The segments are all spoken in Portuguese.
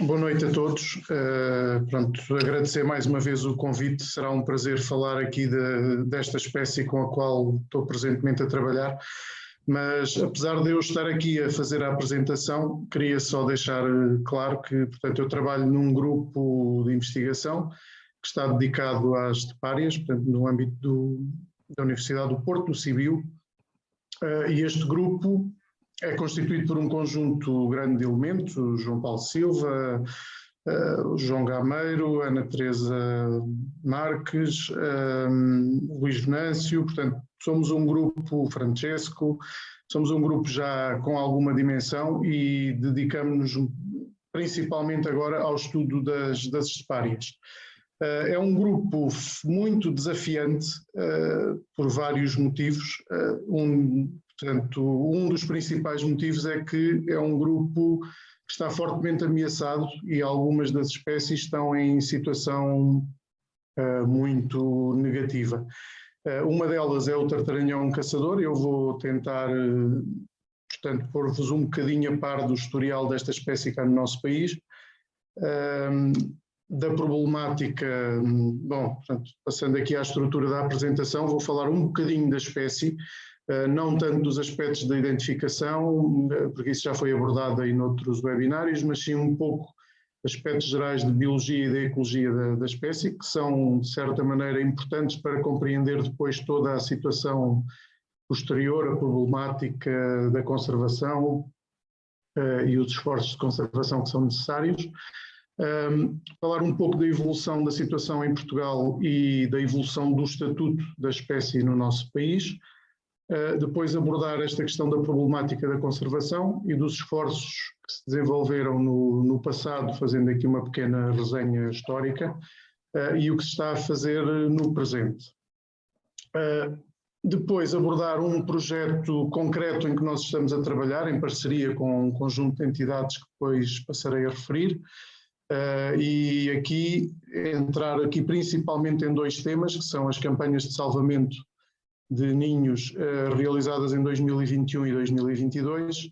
Boa noite a todos. Agradecer mais uma vez o convite. Será um prazer falar aqui desta espécie com a qual estou presentemente a trabalhar. Mas, apesar de eu estar aqui a fazer a apresentação, queria só deixar claro que, portanto, eu trabalho num grupo de investigação que está dedicado às tepárias, portanto, no âmbito da Universidade do Porto, do CIBIU, e este grupo é constituído por um conjunto grande de elementos: o João Paulo Silva, o João Gameiro, Ana Teresa Marques, Luís Venâncio. Portanto, somos um grupo, Francesco, somos um grupo já com alguma dimensão e dedicamos-nos principalmente agora ao estudo das tepárias. É um grupo muito desafiante por vários motivos. Portanto, um dos principais motivos é que é um grupo que está fortemente ameaçado e algumas das espécies estão em situação muito negativa. Uma delas é o tartaranhão caçador. Eu vou tentar, portanto, pôr-vos um bocadinho a par do historial desta espécie cá no nosso país. Da problemática, portanto, passando aqui à estrutura da apresentação, vou falar um bocadinho da espécie, não tanto dos aspectos da identificação, porque isso já foi abordado aí noutros webinários, mas sim um pouco aspectos gerais de biologia e da ecologia da espécie, que são, de certa maneira, importantes para compreender depois toda a situação posterior, a problemática da conservação e os esforços de conservação que são necessários. Falar um pouco da evolução da situação em Portugal e da evolução do estatuto da espécie no nosso país. Depois abordar esta questão da problemática da conservação e dos esforços que se desenvolveram no passado, fazendo aqui uma pequena resenha histórica, e o que se está a fazer no presente. Depois abordar um projeto concreto em que nós estamos a trabalhar, em parceria com um conjunto de entidades que depois passarei a referir, e aqui entrar aqui principalmente em dois temas, que são as campanhas de salvamento de ninhos realizadas em 2021 e 2022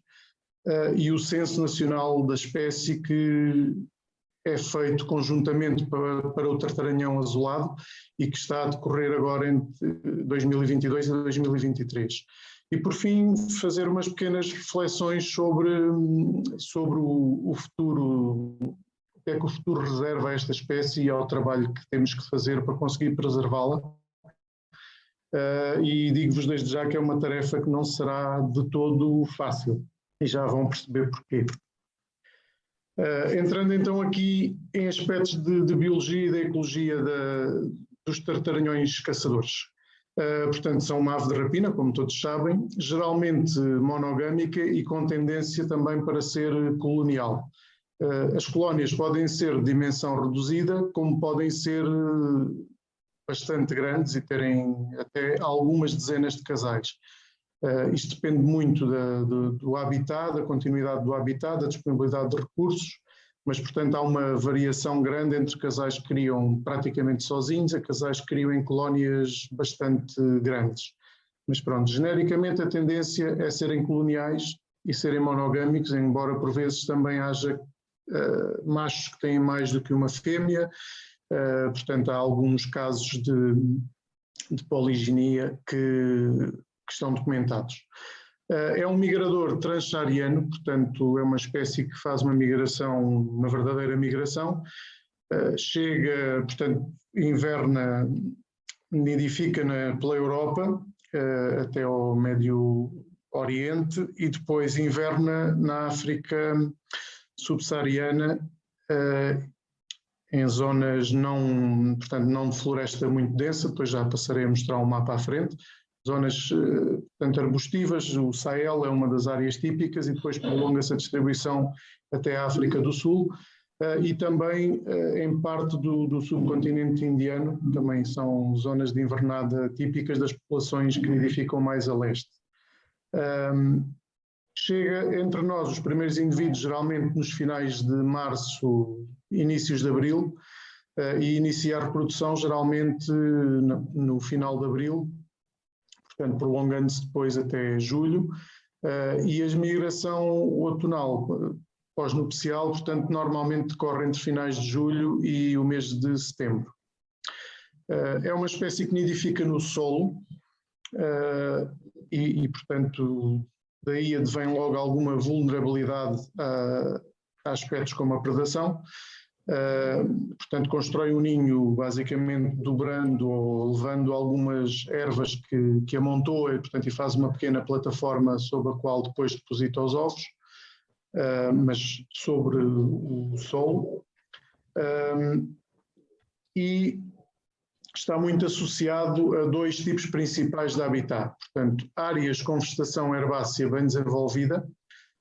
e o Censo Nacional da Espécie, que é feito conjuntamente para o tartaranhão azulado e que está a decorrer agora entre 2022 e 2023. E, por fim, fazer umas pequenas reflexões sobre o futuro, o que é que o futuro reserva a esta espécie e ao trabalho que temos que fazer para conseguir preservá-la. E digo-vos desde já que é uma tarefa que não será de todo fácil, e já vão perceber porquê. Entrando então aqui em aspectos de biologia e da ecologia dos tartaranhões caçadores. Portanto, são uma ave de rapina, como todos sabem, geralmente monogâmica e com tendência também para ser colonial. As colónias podem ser de dimensão reduzida, como podem ser bastante grandes e terem até algumas dezenas de casais. Isto depende muito do habitat, da continuidade do habitat, da disponibilidade de recursos, mas, portanto, há uma variação grande entre casais que criam praticamente sozinhos a casais que criam em colónias bastante grandes. Mas pronto, genericamente a tendência é serem coloniais e serem monogâmicos, embora por vezes também haja machos que têm mais do que uma fêmea. Portanto, há alguns casos de poliginia que estão documentados. É um migrador transsaariano, portanto, é uma espécie que faz uma migração, uma verdadeira migração. Chega, portanto, inverna, nidifica pela Europa até ao Médio Oriente e depois inverna na África subsaariana, em zonas portanto, não de floresta muito densa, depois já passarei a mostrar um mapa à frente, zonas, portanto, arbustivas. O Sahel é uma das áreas típicas e depois prolonga-se a distribuição até a África do Sul e também em parte do subcontinente indiano, também são zonas de invernada típicas das populações que nidificam mais a leste. Chega entre nós os primeiros indivíduos geralmente nos finais de março, inícios de abril, e inicia a reprodução geralmente no final de abril, portanto prolongando-se depois até julho, e a migração outonal pós-nupcial, portanto, normalmente decorre entre finais de julho e o mês de setembro. É uma espécie que nidifica no solo e, portanto, daí advém logo alguma vulnerabilidade a aspectos como a predação. Portanto, constrói um ninho basicamente dobrando ou levando algumas ervas que amontoa e faz uma pequena plataforma sobre a qual depois deposita os ovos, mas sobre o solo. E está muito associado a dois tipos principais de habitat. Portanto, áreas com vegetação herbácea bem desenvolvida,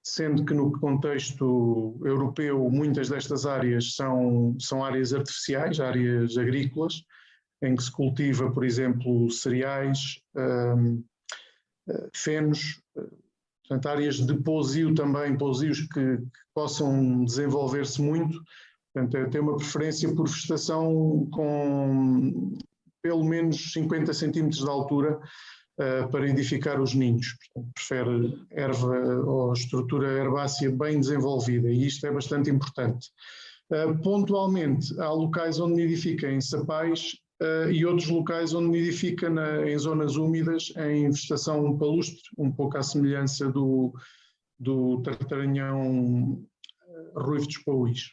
sendo que no contexto europeu muitas destas áreas são áreas artificiais, áreas agrícolas, em que se cultiva, por exemplo, cereais, fenos, portanto, áreas de pousio também, pousios que possam desenvolver-se muito. Portanto, tem uma preferência por vegetação com pelo menos 50 centímetros de altura para edificar os ninhos. Portanto, prefere erva ou estrutura herbácea bem desenvolvida e isto é bastante importante. Pontualmente, há locais onde nidifica em sapais e outros locais onde nidifica em zonas úmidas em vegetação palustre, um pouco à semelhança do tartaranhão ruivo dos pauís.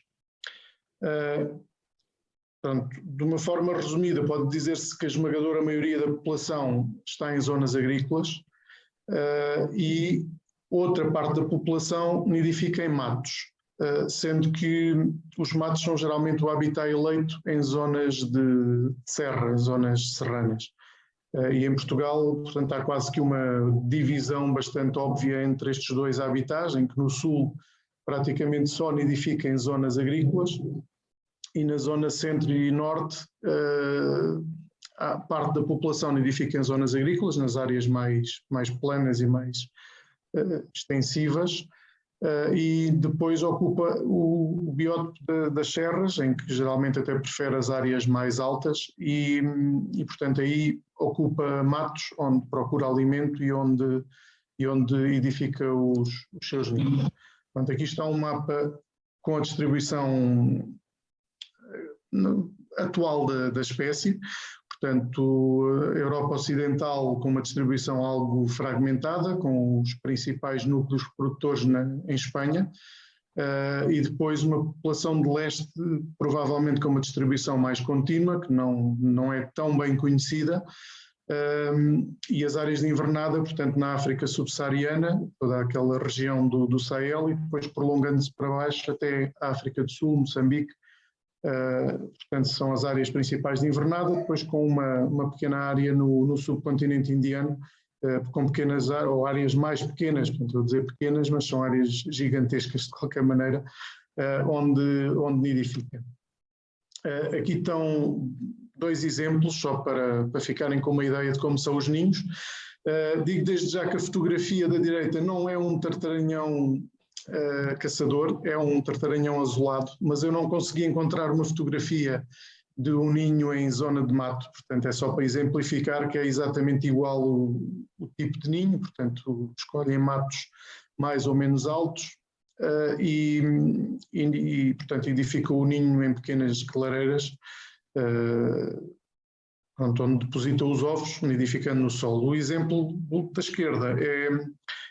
Pronto, de uma forma resumida, pode dizer-se que a esmagadora maioria da população está em zonas agrícolas e outra parte da população nidifica em matos, sendo que os matos são geralmente o habitat eleito em zonas de serra, zonas serranas. E em Portugal, portanto, há quase que uma divisão bastante óbvia entre estes dois habitats, em que no sul praticamente só nidifica em zonas agrícolas, e na zona centro e norte, a parte da população nidifica em zonas agrícolas, nas áreas mais planas e mais extensivas, e depois ocupa o biótopo das serras, em que geralmente até prefere as áreas mais altas, e portanto aí ocupa matos, onde procura alimento e onde edifica os seus ninhos. Portanto, aqui está um mapa com a distribuição atual da espécie, portanto, Europa Ocidental com uma distribuição algo fragmentada, com os principais núcleos produtores em Espanha, e depois uma população de leste provavelmente com uma distribuição mais contínua, que não é tão bem conhecida, e as áreas de invernada, portanto, na África subsaariana, toda aquela região do Sahel, e depois prolongando-se para baixo até a África do Sul, Moçambique. Portanto, são as áreas principais de invernada, depois com uma pequena área no subcontinente indiano, com pequenas ou áreas mais pequenas, portanto, vou dizer pequenas, mas são áreas gigantescas de qualquer maneira, onde nidifica. Aqui estão dois exemplos, só para ficarem com uma ideia de como são os ninhos. Digo desde já que a fotografia da direita não é um tartaranhão caçador, é um tartaranhão azulado, mas eu não consegui encontrar uma fotografia de um ninho em zona de mato, portanto é só para exemplificar que é exatamente igual o tipo de ninho, portanto escolhem matos mais ou menos altos e portanto edificam o ninho em pequenas clareiras, onde depositam os ovos, nidificando no solo. O exemplo da esquerda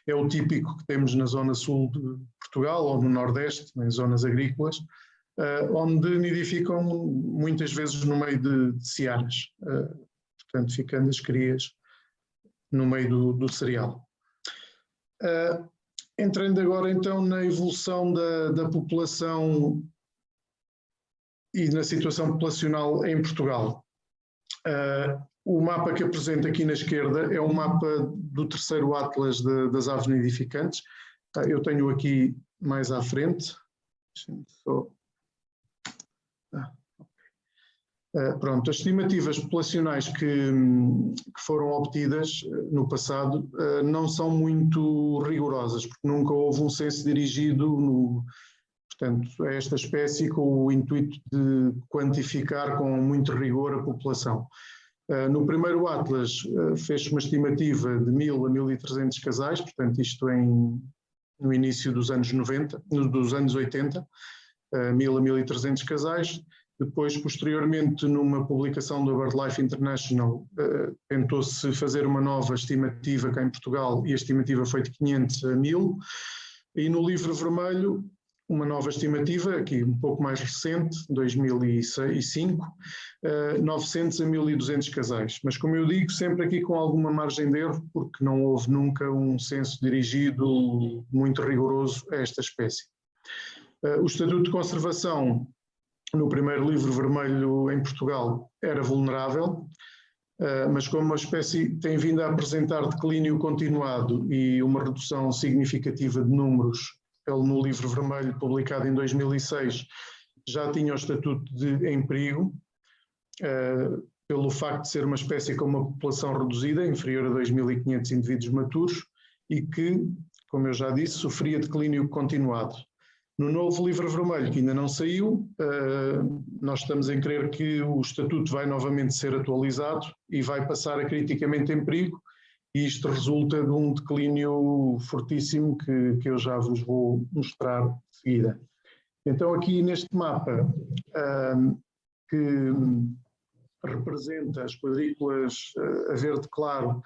é o típico que temos na zona sul de Portugal ou no Nordeste, em zonas agrícolas, onde nidificam muitas vezes no meio de searas, portanto ficando as crias no meio do cereal. Entrando agora então na evolução da população e na situação populacional em Portugal. O mapa que apresento aqui na esquerda é um mapa do terceiro Atlas das aves nidificantes. Eu tenho aqui mais à frente. Pronto, as estimativas populacionais que foram obtidas no passado não são muito rigorosas, porque nunca houve um censo dirigido portanto, a esta espécie com o intuito de quantificar com muito rigor a população. No primeiro Atlas fez-se uma estimativa de 1000 a 1300 casais, portanto isto em no início dos anos 90, dos anos 80, 1000 a 1300 casais. Depois, posteriormente, numa publicação da BirdLife International, tentou-se fazer uma nova estimativa cá em Portugal e a estimativa foi de 500 a 1000. E no livro vermelho, uma nova estimativa, aqui um pouco mais recente, 2005, 900 a 1200 casais. Mas, como eu digo, sempre aqui com alguma margem de erro, porque não houve nunca um censo dirigido muito rigoroso a esta espécie. O Estatuto de Conservação, no primeiro livro vermelho em Portugal, era vulnerável, mas como a espécie tem vindo a apresentar declínio continuado e uma redução significativa de números, ele no livro vermelho publicado em 2006 já tinha o estatuto de em perigo, pelo facto de ser uma espécie com uma população reduzida, inferior a 2.500 indivíduos maturos, e que, como eu já disse, sofria declínio continuado. No novo livro vermelho, que ainda não saiu, nós estamos em crer que o estatuto vai novamente ser atualizado e vai passar a criticamente em perigo, e isto resulta de um declínio fortíssimo que eu já vos vou mostrar de seguida. Então, aqui neste mapa, que representa as quadrículas a verde claro,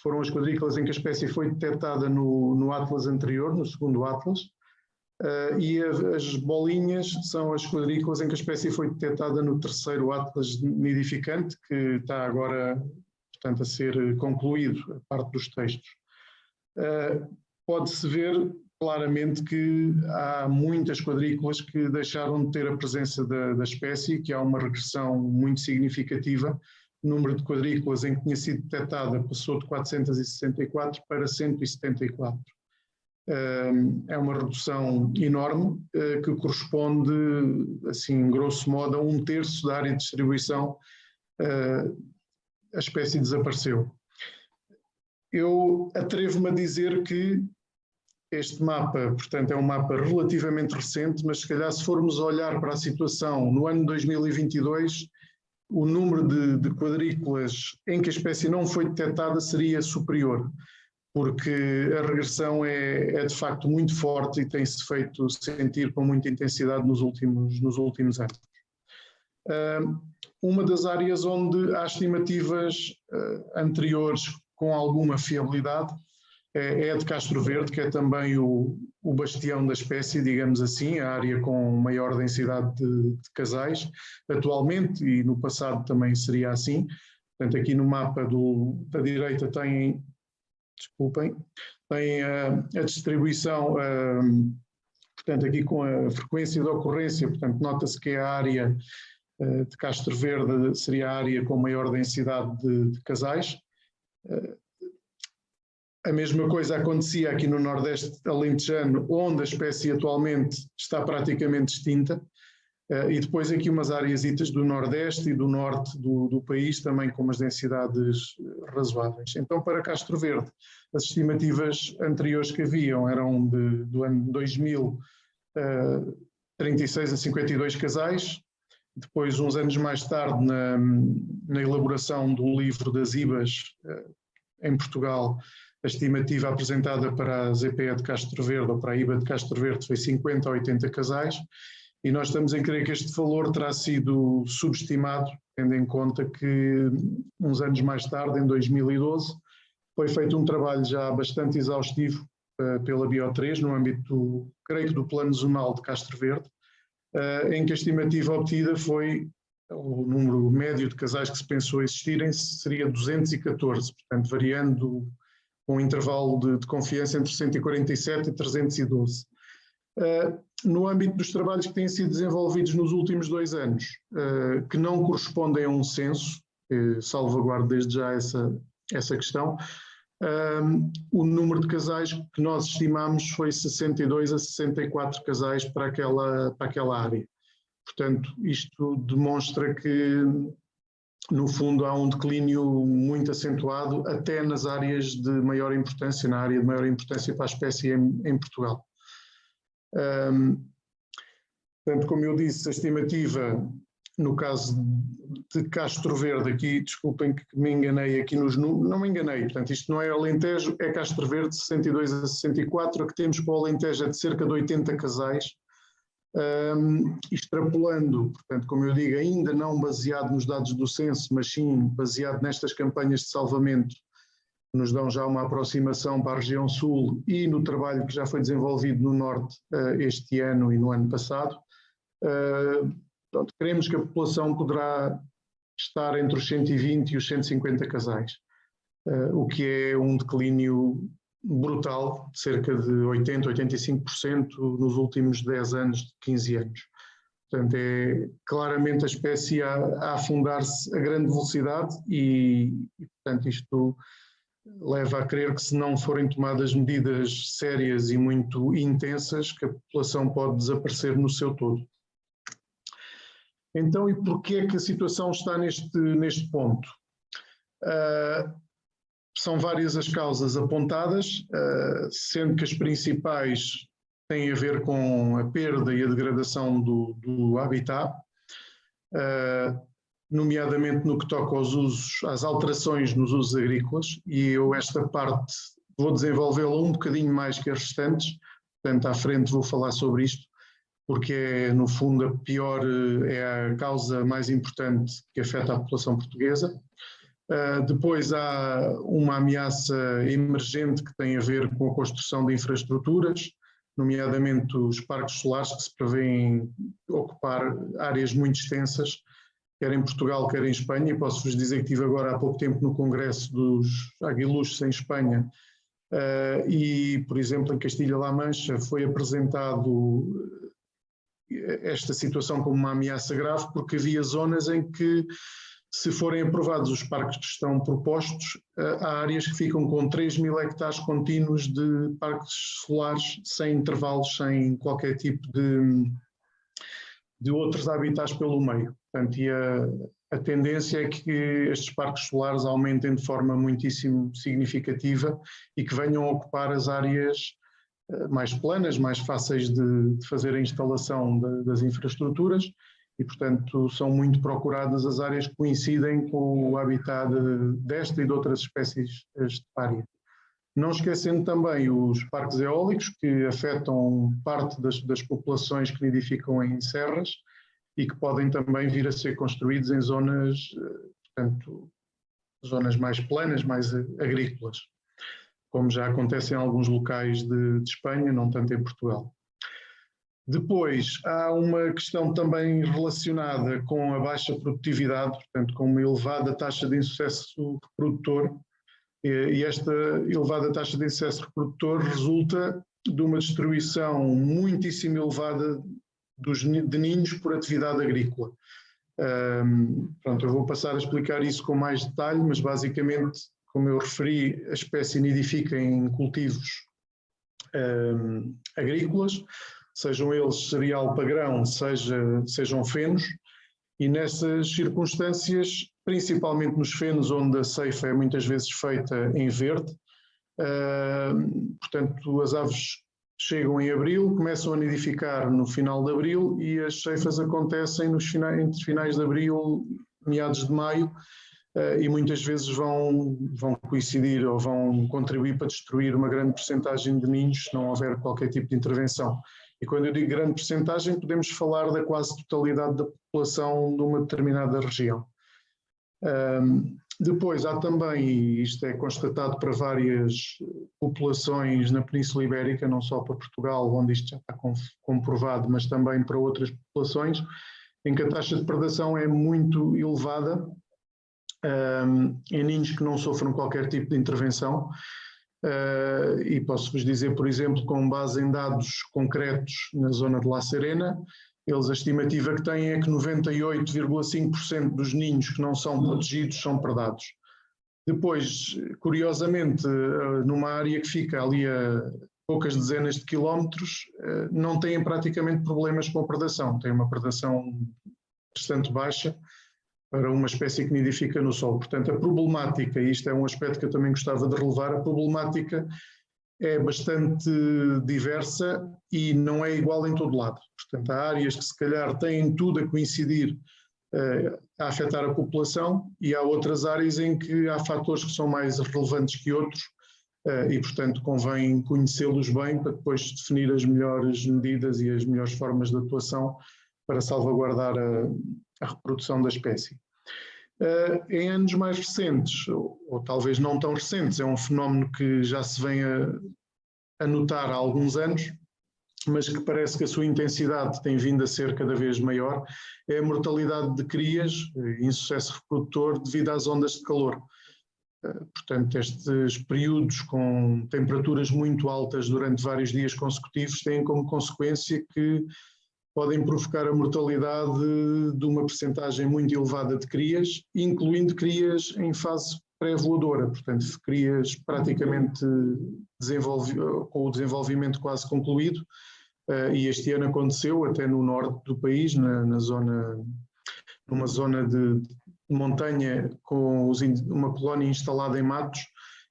foram as quadrículas em que a espécie foi detectada no Atlas anterior, no segundo Atlas, e as bolinhas são as quadrículas em que a espécie foi detectada no terceiro Atlas nidificante, que está agora, portanto, a ser concluído, a parte dos textos. Pode-se ver claramente que há muitas quadrículas que deixaram de ter a presença da espécie, que há uma regressão muito significativa. O número de quadrículas em que tinha sido detectada passou de 464 para 174. É uma redução enorme, que corresponde, assim, grosso modo, a 1/3 da área de distribuição. A espécie desapareceu. Eu atrevo-me a dizer que este mapa, portanto, é um mapa relativamente recente, mas se calhar se formos olhar para a situação no ano 2022, o número de quadrículas em que a espécie não foi detectada seria superior, porque a regressão é de facto muito forte e tem-se feito sentir com muita intensidade nos últimos anos. Uma das áreas onde há estimativas anteriores com alguma fiabilidade é a de Castro Verde, que é também o bastião da espécie, digamos assim, a área com maior densidade de casais atualmente, e no passado também seria assim. Portanto, aqui no mapa da direita tem a distribuição, portanto, aqui com a frequência de ocorrência, portanto, nota-se que a área de Castro Verde seria a área com maior densidade de casais. A mesma coisa acontecia aqui no Nordeste alentejano, onde a espécie atualmente está praticamente extinta, e depois aqui umas áreasitas do Nordeste e do Norte do país, também com umas densidades razoáveis. Então, para Castro Verde, as estimativas anteriores que haviam eram do ano 2000, 36 a 52 casais. Depois, uns anos mais tarde, na elaboração do livro das IBAs em Portugal, a estimativa apresentada para a ZPE de Castro Verde, ou para a IBA de Castro Verde, foi 50 a 80 casais, e nós estamos em crer que este valor terá sido subestimado, tendo em conta que uns anos mais tarde, em 2012, foi feito um trabalho já bastante exaustivo pela Bio3, no âmbito, creio que do Plano Zonal de Castro Verde, em que a estimativa obtida foi, o número médio de casais que se pensou existirem seria 214, portanto variando com um intervalo de confiança entre 147 e 312. No âmbito dos trabalhos que têm sido desenvolvidos nos últimos 2 anos, que não correspondem a um censo, salvaguardo desde já essa questão, o número de casais que nós estimamos foi 62 a 64 casais para aquela área. Portanto, isto demonstra que, no fundo, há um declínio muito acentuado até nas áreas de maior importância, na área de maior importância para a espécie em Portugal. Portanto, como eu disse, a estimativa no caso de Castro Verde, aqui, desculpem que me enganei aqui nos números, não me enganei, portanto isto não é Alentejo, é Castro Verde, 62 a 64, a que temos para o Alentejo é de cerca de 80 casais, extrapolando, portanto, como eu digo, ainda não baseado nos dados do censo, mas sim baseado nestas campanhas de salvamento, que nos dão já uma aproximação para a região sul e no trabalho que já foi desenvolvido no norte este ano e no ano passado. Portanto, creemos que a população poderá estar entre os 120 e os 150 casais, o que é um declínio brutal, de cerca de 80%, 85% nos últimos 10 anos, 15 anos. Portanto, é claramente a espécie a afundar-se a grande velocidade e, portanto, isto leva a crer que, se não forem tomadas medidas sérias e muito intensas, que a população pode desaparecer no seu todo. Então, e porquê é que a situação está neste ponto? São várias as causas apontadas, sendo que as principais têm a ver com a perda e a degradação do habitat, nomeadamente no que toca aos usos, às alterações nos usos agrícolas, e eu esta parte vou desenvolvê-la um bocadinho mais que as restantes, portanto à frente vou falar sobre isto, porque é, no fundo, a pior, é a causa mais importante que afeta a população portuguesa. Depois há uma ameaça emergente que tem a ver com a construção de infraestruturas, nomeadamente os parques solares, que se prevêem ocupar áreas muito extensas, quer em Portugal, quer em Espanha, e posso-vos dizer que estive agora há pouco tempo no Congresso dos Aguiluchos em Espanha, e, por exemplo, em Castilha-La Mancha foi apresentado esta situação como uma ameaça grave, porque havia zonas em que, se forem aprovados os parques que estão propostos, há áreas que ficam com 3.000 hectares contínuos de parques solares, sem intervalos, sem qualquer tipo de outros habitats pelo meio. Portanto, e a tendência é que estes parques solares aumentem de forma muitíssimo significativa e que venham a ocupar as áreas mais planas, mais fáceis de fazer a instalação das infraestruturas, e, portanto, são muito procuradas as áreas que coincidem com o habitat desta e de outras espécies estetárias. Não esquecendo também os parques eólicos, que afetam parte das populações que nidificam em serras e que podem também vir a ser construídos em zonas, portanto, zonas mais planas, mais agrícolas, como já acontece em alguns locais de Espanha, não tanto em Portugal. Depois, há uma questão também relacionada com a baixa produtividade, portanto, com uma elevada taxa de insucesso reprodutor, e esta elevada taxa de insucesso reprodutor resulta de uma destruição muitíssimo elevada de ninhos por atividade agrícola. Pronto, eu vou passar a explicar isso com mais detalhe, mas basicamente, como eu referi, a espécie nidifica em cultivos agrícolas, sejam eles cereal para grão, sejam fenos, e nessas circunstâncias, principalmente nos fenos, onde a ceifa é muitas vezes feita em verde, portanto, as aves chegam em abril, começam a nidificar no final de abril e as ceifas acontecem entre finais de abril, meados de maio, e muitas vezes vão coincidir ou vão contribuir para destruir uma grande percentagem de ninhos se não houver qualquer tipo de intervenção. E quando eu digo grande percentagem, podemos falar da quase totalidade da população de uma determinada região. Depois há também, e isto é constatado para várias populações na Península Ibérica, não só para Portugal, onde isto já está comprovado, mas também para outras populações, em que a taxa de predação é muito elevada, em ninhos que não sofram qualquer tipo de intervenção. E posso-vos dizer, por exemplo, com base em dados concretos na zona de La Serena, a estimativa que têm é que 98,5% dos ninhos que não são protegidos são predados. Depois, curiosamente, numa área que fica ali a poucas dezenas de quilómetros, não têm praticamente problemas com a predação, têm uma predação bastante baixa para uma espécie que nidifica no solo. Portanto, a problemática, e isto é um aspecto que eu também gostava de relevar, a problemática é bastante diversa e não é igual em todo lado. Portanto, há áreas que se calhar têm tudo a coincidir a afetar a população, e há outras áreas em que há fatores que são mais relevantes que outros, e, portanto, convém conhecê-los bem para depois definir as melhores medidas e as melhores formas de atuação para salvaguardar a reprodução da espécie. Em anos mais recentes, ou talvez não tão recentes, é um fenómeno que já se vem a notar há alguns anos, mas que parece que a sua intensidade tem vindo a ser cada vez maior, é a mortalidade de crias em sucesso reprodutor devido às ondas de calor. Portanto, estes períodos com temperaturas muito altas durante vários dias consecutivos têm como consequência que podem provocar a mortalidade de uma percentagem muito elevada de crias, incluindo crias em fase pré-voadora, portanto, crias praticamente com o desenvolvimento quase concluído, e este ano aconteceu até no norte do país, numa zona de montanha com uma colónia instalada em matos,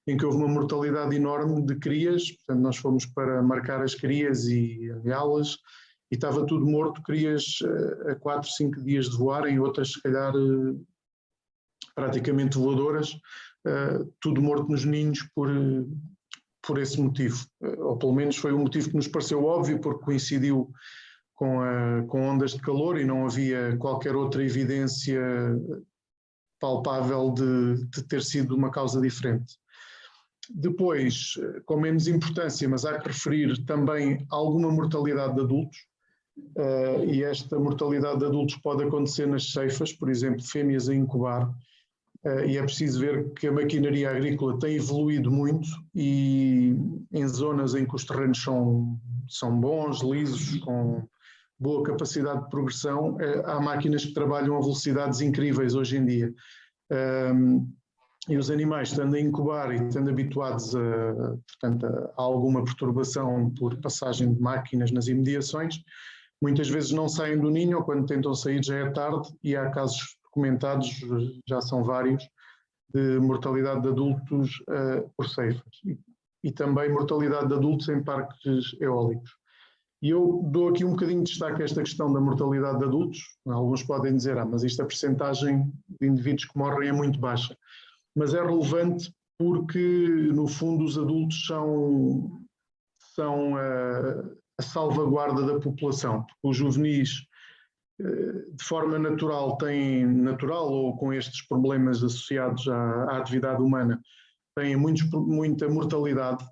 em que houve uma mortalidade enorme de crias. Portanto, nós fomos para marcar as crias e aviá-las, e estava tudo morto, crias a 4, 5 dias de voarem, outras se calhar praticamente voadoras, tudo morto nos ninhos por esse motivo, ou pelo menos foi um motivo que nos pareceu óbvio, porque coincidiu com ondas de calor e não havia qualquer outra evidência palpável de ter sido uma causa diferente. Depois, com menos importância, mas há que referir também alguma mortalidade de adultos, e esta mortalidade de adultos pode acontecer nas ceifas, por exemplo, fêmeas a incubar, e é preciso ver que a maquinaria agrícola tem evoluído muito, e em zonas em que os terrenos são bons, lisos, com boa capacidade de progressão, há máquinas que trabalham a velocidades incríveis hoje em dia. E os animais, estando a incubar e estando habituados portanto, a alguma perturbação por passagem de máquinas nas imediações, muitas vezes não saem do ninho, ou quando tentam sair já é tarde, e há casos documentados, já são vários, de mortalidade de adultos por ceifas, e também mortalidade de adultos em parques eólicos. E eu dou aqui um bocadinho de destaque a esta questão da mortalidade de adultos. Alguns podem dizer, mas isto a percentagem de indivíduos que morrem é muito baixa. Mas é relevante porque, no fundo, os adultos são a salvaguarda da população. Os juvenis, de forma natural ou com estes problemas associados à atividade humana, têm muita mortalidade,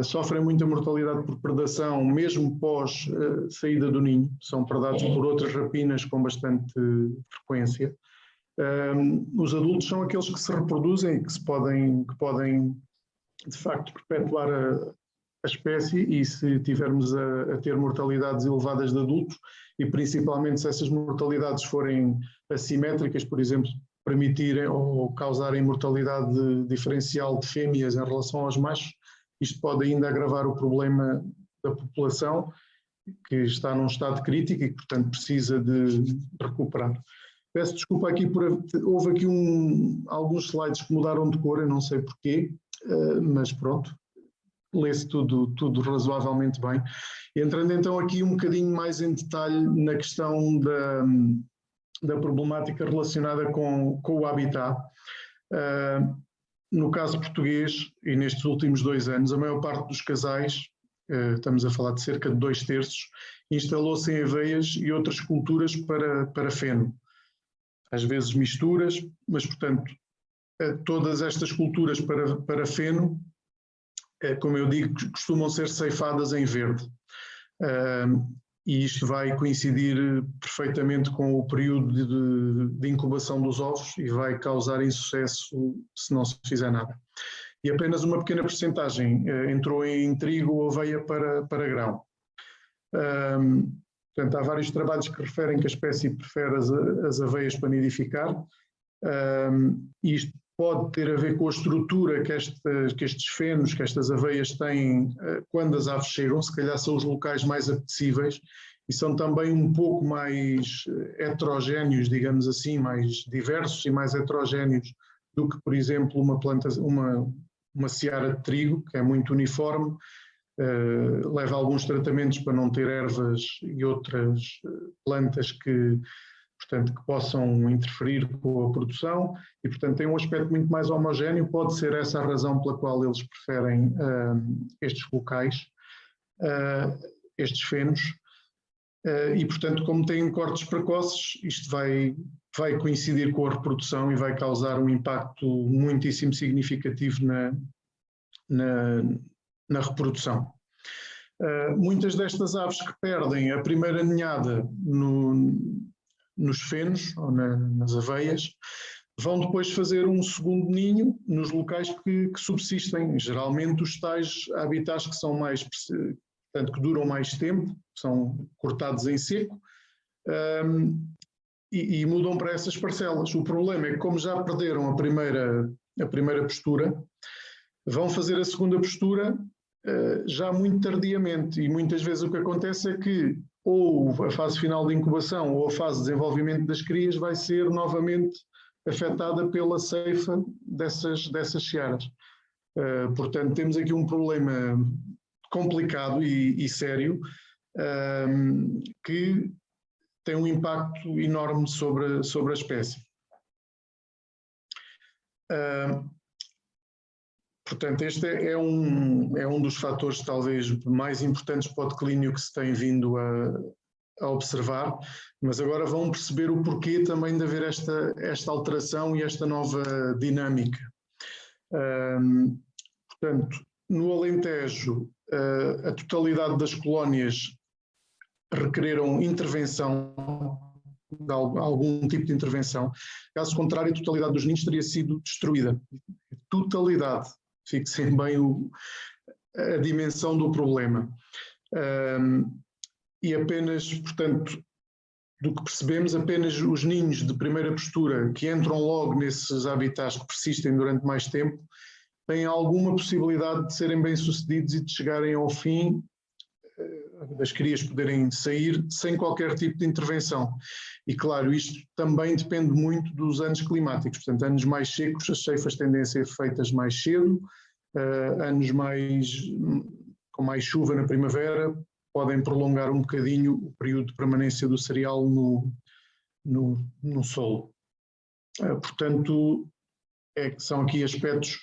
sofrem muita mortalidade por predação, mesmo pós saída do ninho, são predados por outras rapinas com bastante frequência. Os adultos são aqueles que se reproduzem e que podem de facto perpetuar a espécie, e se tivermos a ter mortalidades elevadas de adultos, e principalmente se essas mortalidades forem assimétricas, por exemplo, permitirem ou causarem mortalidade diferencial de fêmeas em relação aos machos, isto pode ainda agravar o problema da população, que está num estado crítico e que, portanto, precisa de recuperar. Peço desculpa aqui, houve aqui alguns slides que mudaram de cor, eu não sei porquê, mas pronto, lê-se tudo razoavelmente bem. Entrando então aqui um bocadinho mais em detalhe na questão da problemática relacionada com o habitat. No caso português, e nestes últimos 2 anos, a maior parte dos casais, estamos a falar de cerca de 2/3, instalou-se em aveias e outras culturas para feno. Às vezes misturas, mas, portanto, todas estas culturas para feno, como eu digo, costumam ser ceifadas em verde. E isto vai coincidir perfeitamente com o período de incubação dos ovos e vai causar insucesso se não se fizer nada. E apenas uma pequena percentagem entrou em trigo ou aveia para grão. Portanto, há vários trabalhos que referem que a espécie prefere as aveias para nidificar. Isto pode ter a ver com a estrutura que estes fenos, que estas aveias têm quando as aves chegam. Se calhar são os locais mais apetecíveis e são também um pouco mais heterogéneos, digamos assim, mais diversos e mais heterogéneos do que, por exemplo, uma seara de trigo, que é muito uniforme, leva alguns tratamentos para não ter ervas e outras plantas que, portanto, que possam interferir com a produção e, portanto, tem um aspecto muito mais homogéneo. Pode ser essa a razão pela qual eles preferem estes locais, estes fenos, e, portanto, como têm cortes precoces, isto vai coincidir com a reprodução e vai causar um impacto muitíssimo significativo na reprodução. Muitas destas aves que perdem a primeira ninhada nos fenos ou nas aveias vão depois fazer um segundo ninho nos locais que subsistem, geralmente os tais habitats que são mais, portanto, que duram mais tempo, são cortados em seco, e mudam para essas parcelas. O problema é que, como já perderam a primeira postura, vão fazer a segunda postura já muito tardiamente, e muitas vezes o que acontece é que ou a fase final de incubação ou a fase de desenvolvimento das crias vai ser novamente afetada pela ceifa dessas searas. Portanto, temos aqui um problema complicado e sério, que tem um impacto enorme sobre a espécie. Portanto, este é um dos fatores talvez mais importantes para o declínio que se tem vindo a observar, mas agora vão perceber o porquê também de haver esta alteração e esta nova dinâmica. Portanto, no Alentejo, a totalidade das colónias requereram intervenção, de algum tipo de intervenção. Caso contrário, a totalidade dos ninhos teria sido destruída. Totalidade. Fixem bem a dimensão do problema. E apenas, portanto, do que percebemos, apenas os ninhos de primeira postura, que entram logo nesses habitats que persistem durante mais tempo, têm alguma possibilidade de serem bem-sucedidos e de chegarem ao fim, das crias poderem sair sem qualquer tipo de intervenção. E claro, isto também depende muito dos anos climáticos. Portanto, anos mais secos, as ceifas tendem a ser feitas mais cedo, anos com mais chuva na primavera podem prolongar um bocadinho o período de permanência do cereal no solo. Portanto, são aqui aspectos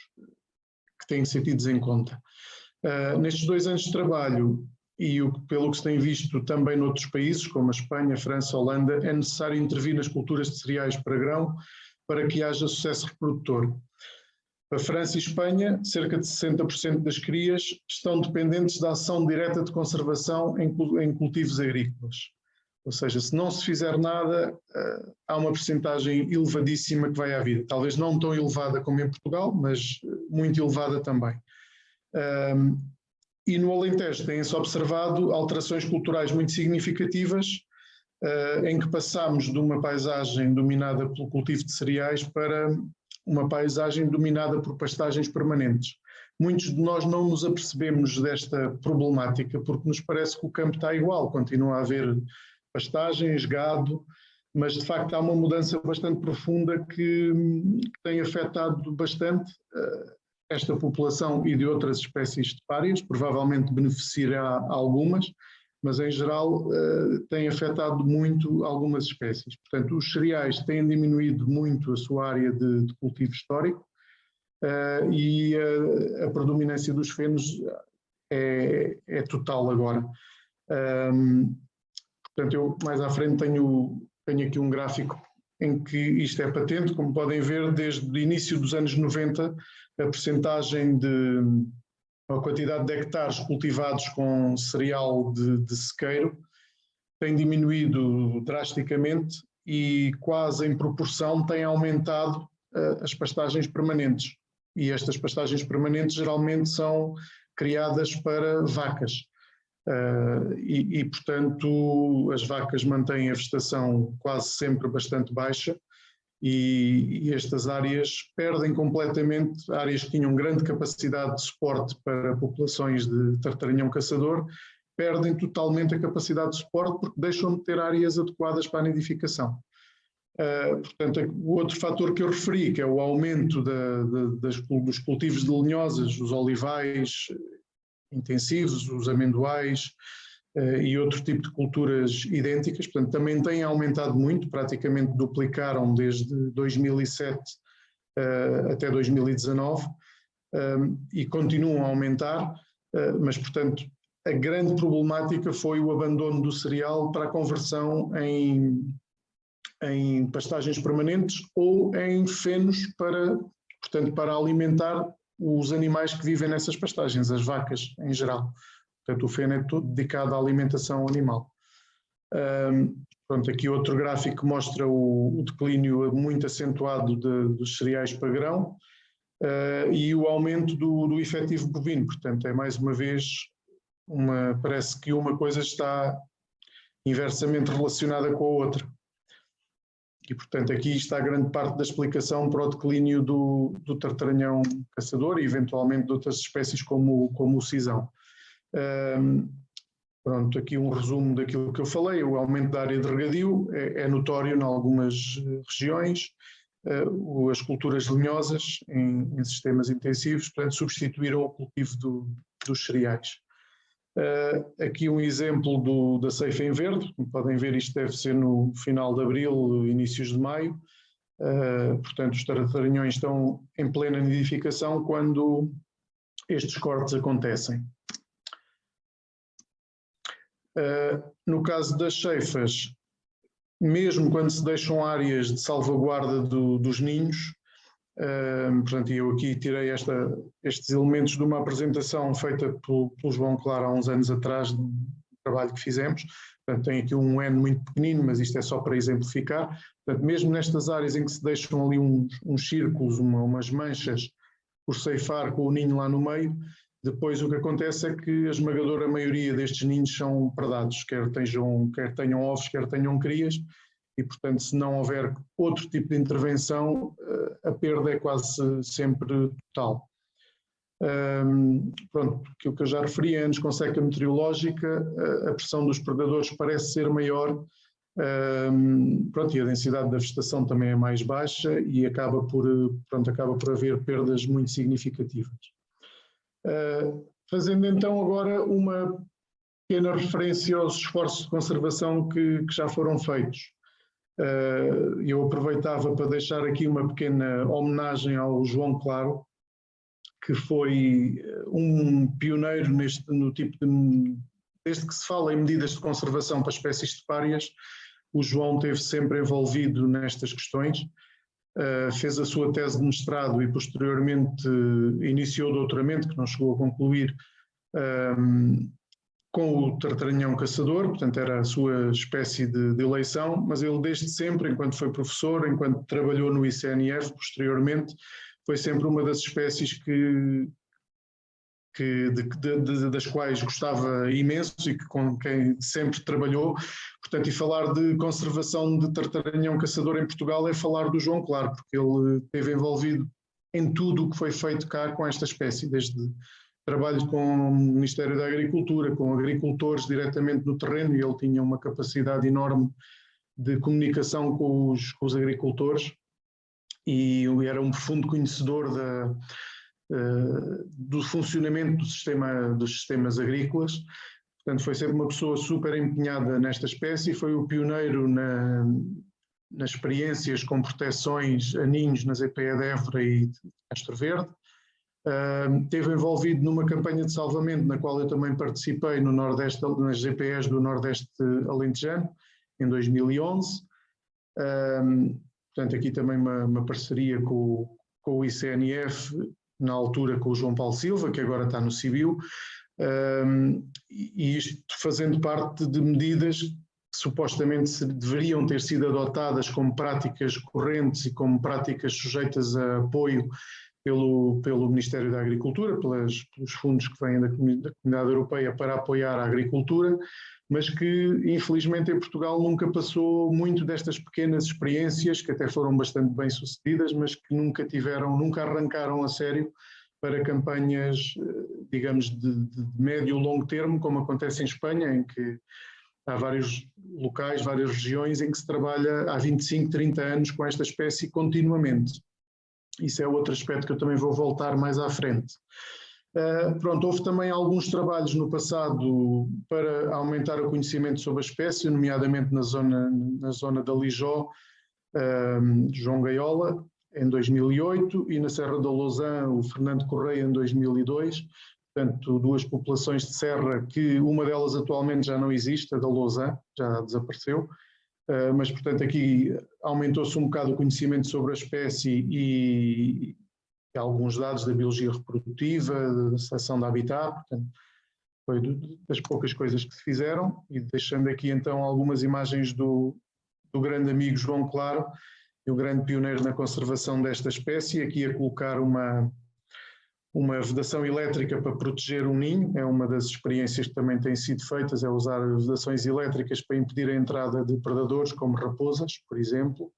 que têm que ser tidos em conta. Nestes 2 anos de trabalho, e pelo que se tem visto também noutros países, como a Espanha, a França, a Holanda, é necessário intervir nas culturas de cereais para grão para que haja sucesso reprodutor. A França e Espanha, cerca de 60% das crias estão dependentes da ação direta de conservação em cultivos agrícolas. Ou seja, se não se fizer nada, há uma percentagem elevadíssima que vai à vida. Talvez não tão elevada como em Portugal, mas muito elevada também. E no Alentejo têm-se observado alterações culturais muito significativas, em que passamos de uma paisagem dominada pelo cultivo de cereais para uma paisagem dominada por pastagens permanentes. Muitos de nós não nos apercebemos desta problemática porque nos parece que o campo está igual, continua a haver pastagens, gado, mas de facto há uma mudança bastante profunda que tem afetado bastante esta população e de outras espécies de párias, provavelmente beneficiará algumas, mas em geral tem afetado muito algumas espécies. Portanto, os cereais têm diminuído muito a sua área de cultivo histórico e a predominância dos fenos é total agora. Portanto, eu mais à frente tenho aqui um gráfico em que isto é patente, como podem ver, desde o início dos anos 90, a percentagem a quantidade de hectares cultivados com cereal de sequeiro tem diminuído drasticamente e quase em proporção tem aumentado as pastagens permanentes. E estas pastagens permanentes geralmente são criadas para vacas. Portanto, as vacas mantêm a vegetação quase sempre bastante baixa e estas áreas perdem completamente, áreas que tinham grande capacidade de suporte para populações de tartarinhão caçador, perdem totalmente a capacidade de suporte porque deixam de ter áreas adequadas para a nidificação. Portanto, o outro fator que eu referi, que é o aumento dos cultivos de lenhosas, os olivais intensivos, os amendoais, e outro tipo de culturas idênticas, portanto também têm aumentado muito, praticamente duplicaram desde 2007 até 2019 e continuam a aumentar, mas portanto a grande problemática foi o abandono do cereal para a conversão em pastagens permanentes ou em fenos portanto, para alimentar os animais que vivem nessas pastagens, as vacas em geral. Portanto, o feno é todo dedicado à alimentação animal. Pronto, aqui outro gráfico que mostra o declínio muito acentuado dos cereais para grão e o aumento do efetivo bovino. Portanto, é mais uma vez, parece que uma coisa está inversamente relacionada com a outra. E, portanto, aqui está grande parte da explicação para o declínio do tartaranhão caçador e, eventualmente, de outras espécies como o cisão. Pronto, aqui um resumo daquilo que eu falei. O aumento da área de regadio é notório em algumas regiões. As culturas lenhosas em sistemas intensivos, portanto, substituíram o cultivo dos cereais. Aqui um exemplo da ceifa em verde. Como podem ver, isto deve ser no final de abril, inícios de maio. Portanto, os tartaranhões estão em plena nidificação quando estes cortes acontecem. No caso das ceifas, mesmo quando se deixam áreas de salvaguarda dos ninhos, portanto, eu aqui tirei estes elementos de uma apresentação feita pelo João Claro há uns anos atrás, de um trabalho que fizemos. Portanto, tem aqui um N muito pequenino, mas isto é só para exemplificar. Portanto, mesmo nestas áreas em que se deixam ali uns círculos, umas manchas por ceifar com o ninho lá no meio, depois o que acontece é que a esmagadora maioria destes ninhos são predados, quer tenham ovos, quer tenham crias, e portanto se não houver outro tipo de intervenção, a perda é quase sempre total. Pronto, aquilo que eu já referi, antes com seca meteorológica, a pressão dos predadores parece ser maior, pronto, e a densidade da vegetação também é mais baixa e acaba por haver perdas muito significativas. Fazendo então agora uma pequena referência aos esforços de conservação que já foram feitos. Eu aproveitava para deixar aqui uma pequena homenagem ao João Claro, que foi um pioneiro no tipo desde que se fala em medidas de conservação para espécies estepárias, o João esteve sempre envolvido nestas questões. Fez a sua tese de mestrado e posteriormente iniciou o doutoramento, que não chegou a concluir, com o tartaranhão caçador, portanto era a sua espécie de eleição, mas ele desde sempre, enquanto foi professor, enquanto trabalhou no ICNF posteriormente, foi sempre uma das espécies das quais gostava imenso e com quem sempre trabalhou. Portanto, e falar de conservação de tartaranhão caçador em Portugal é falar do João Claro, porque ele esteve envolvido em tudo o que foi feito cá com esta espécie, desde trabalho com o Ministério da Agricultura, com agricultores diretamente no terreno, e ele tinha uma capacidade enorme de comunicação com os agricultores e era um profundo conhecedor do funcionamento dos sistemas agrícolas. Portanto, foi sempre uma pessoa super empenhada nesta espécie, foi o pioneiro nas experiências com proteções a ninhos na ZPE de Évora e de Castro Verde. Esteve envolvido numa campanha de salvamento na qual eu também participei no Nordeste, nas GPEs do Nordeste Alentejano, em 2011. Portanto, aqui também uma parceria com o ICNF, na altura com o João Paulo Silva, que agora está no Cibil, e isto fazendo parte de medidas que supostamente deveriam ter sido adotadas como práticas correntes e como práticas sujeitas a apoio pelo Ministério da Agricultura, pelos fundos que vêm da Comunidade Europeia para apoiar a agricultura, mas que infelizmente em Portugal nunca passou muito destas pequenas experiências, que até foram bastante bem sucedidas, mas que nunca arrancaram a sério para campanhas, digamos, de médio e longo termo, como acontece em Espanha, em que há vários locais, várias regiões em que se trabalha há 25, 30 anos com esta espécie continuamente. Isso é outro aspecto que eu também vou voltar mais à frente. Pronto, houve também alguns trabalhos no passado para aumentar o conhecimento sobre a espécie, nomeadamente na zona da Lijó, João Gaiola, em 2008, e na Serra da Lousã, o Fernando Correia, em 2002. Portanto, duas populações de serra que uma delas atualmente já não existe, a da Lousã, já desapareceu, mas, portanto, aqui aumentou-se um bocado o conhecimento sobre a espécie e alguns dados da biologia reprodutiva, da seleção de habitat, portanto, foi das poucas coisas que se fizeram, e deixando aqui então algumas imagens do grande amigo João Claro, o grande pioneiro na conservação desta espécie, aqui a colocar uma vedação elétrica para proteger um ninho. É uma das experiências que também têm sido feitas, é usar vedações elétricas para impedir a entrada de predadores, como raposas, por exemplo.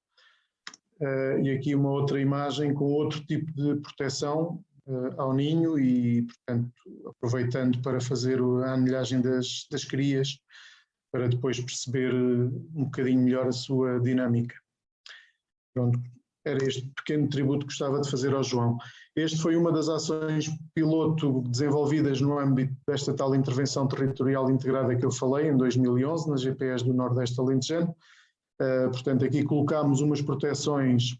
E aqui uma outra imagem com outro tipo de proteção ao ninho e, portanto, aproveitando para fazer a anilhagem das crias, para depois perceber um bocadinho melhor a sua dinâmica. Pronto, era este pequeno tributo que gostava de fazer ao João. Este foi uma das ações piloto desenvolvidas no âmbito desta tal intervenção territorial integrada que eu falei, em 2011, na GPS do Nordeste Alentejano. Portanto, aqui colocámos umas proteções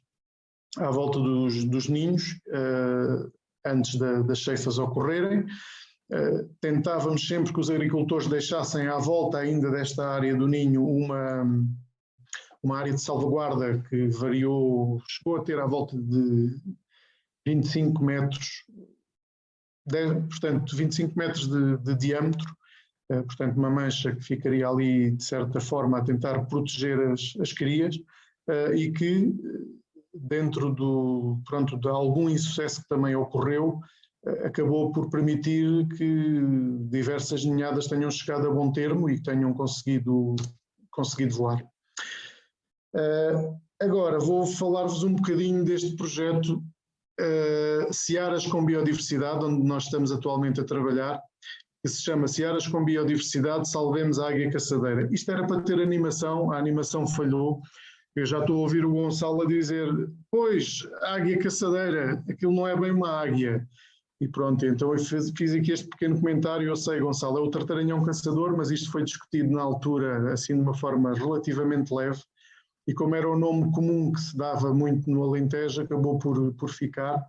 à volta dos ninhos, antes das ceifas ocorrerem. Tentávamos sempre que os agricultores deixassem à volta ainda desta área do ninho uma área de salvaguarda que variou, chegou a ter à volta de 25 metros, portanto 25 metros de diâmetro, portanto uma mancha que ficaria ali de certa forma a tentar proteger as crias, e que dentro de algum insucesso que também ocorreu, acabou por permitir que diversas ninhadas tenham chegado a bom termo e tenham conseguido voar. Agora vou falar-vos um bocadinho deste projeto Searas com Biodiversidade, onde nós estamos atualmente a trabalhar, que se chama Searas com Biodiversidade, Salvemos a Águia Caçadeira. Isto era para ter animação, a animação falhou. Eu já estou a ouvir o Gonçalo a dizer, pois, a águia caçadeira, aquilo não é bem uma águia. E pronto, então eu fiz aqui este pequeno comentário. Eu sei, Gonçalo, é o tartaranhão caçador, mas isto foi discutido na altura, assim, de uma forma relativamente leve, e como era o nome comum que se dava muito no Alentejo, acabou por ficar,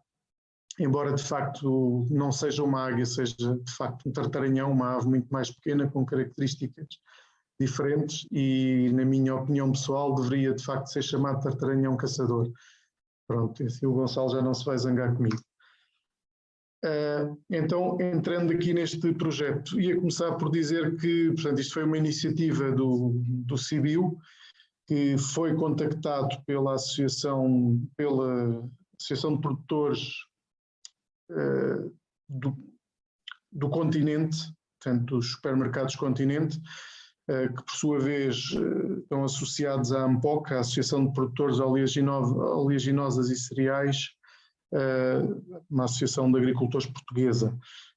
embora de facto não seja uma águia, seja de facto um tartaranhão, uma ave muito mais pequena, com características diferentes, e na minha opinião pessoal deveria de facto ser chamado tartaranhão caçador. Pronto, assim o Gonçalo já não se vai zangar comigo. Então, entrando aqui neste projeto, ia começar por dizer que, portanto, isto foi uma iniciativa do CIBIO, que foi contactado pela Associação de Produtores do Continente, portanto, dos supermercados Continente, que por sua vez estão associados à AMPOC, a Associação de Produtores Oleaginosas e Cereais, uma associação de agricultores portuguesa.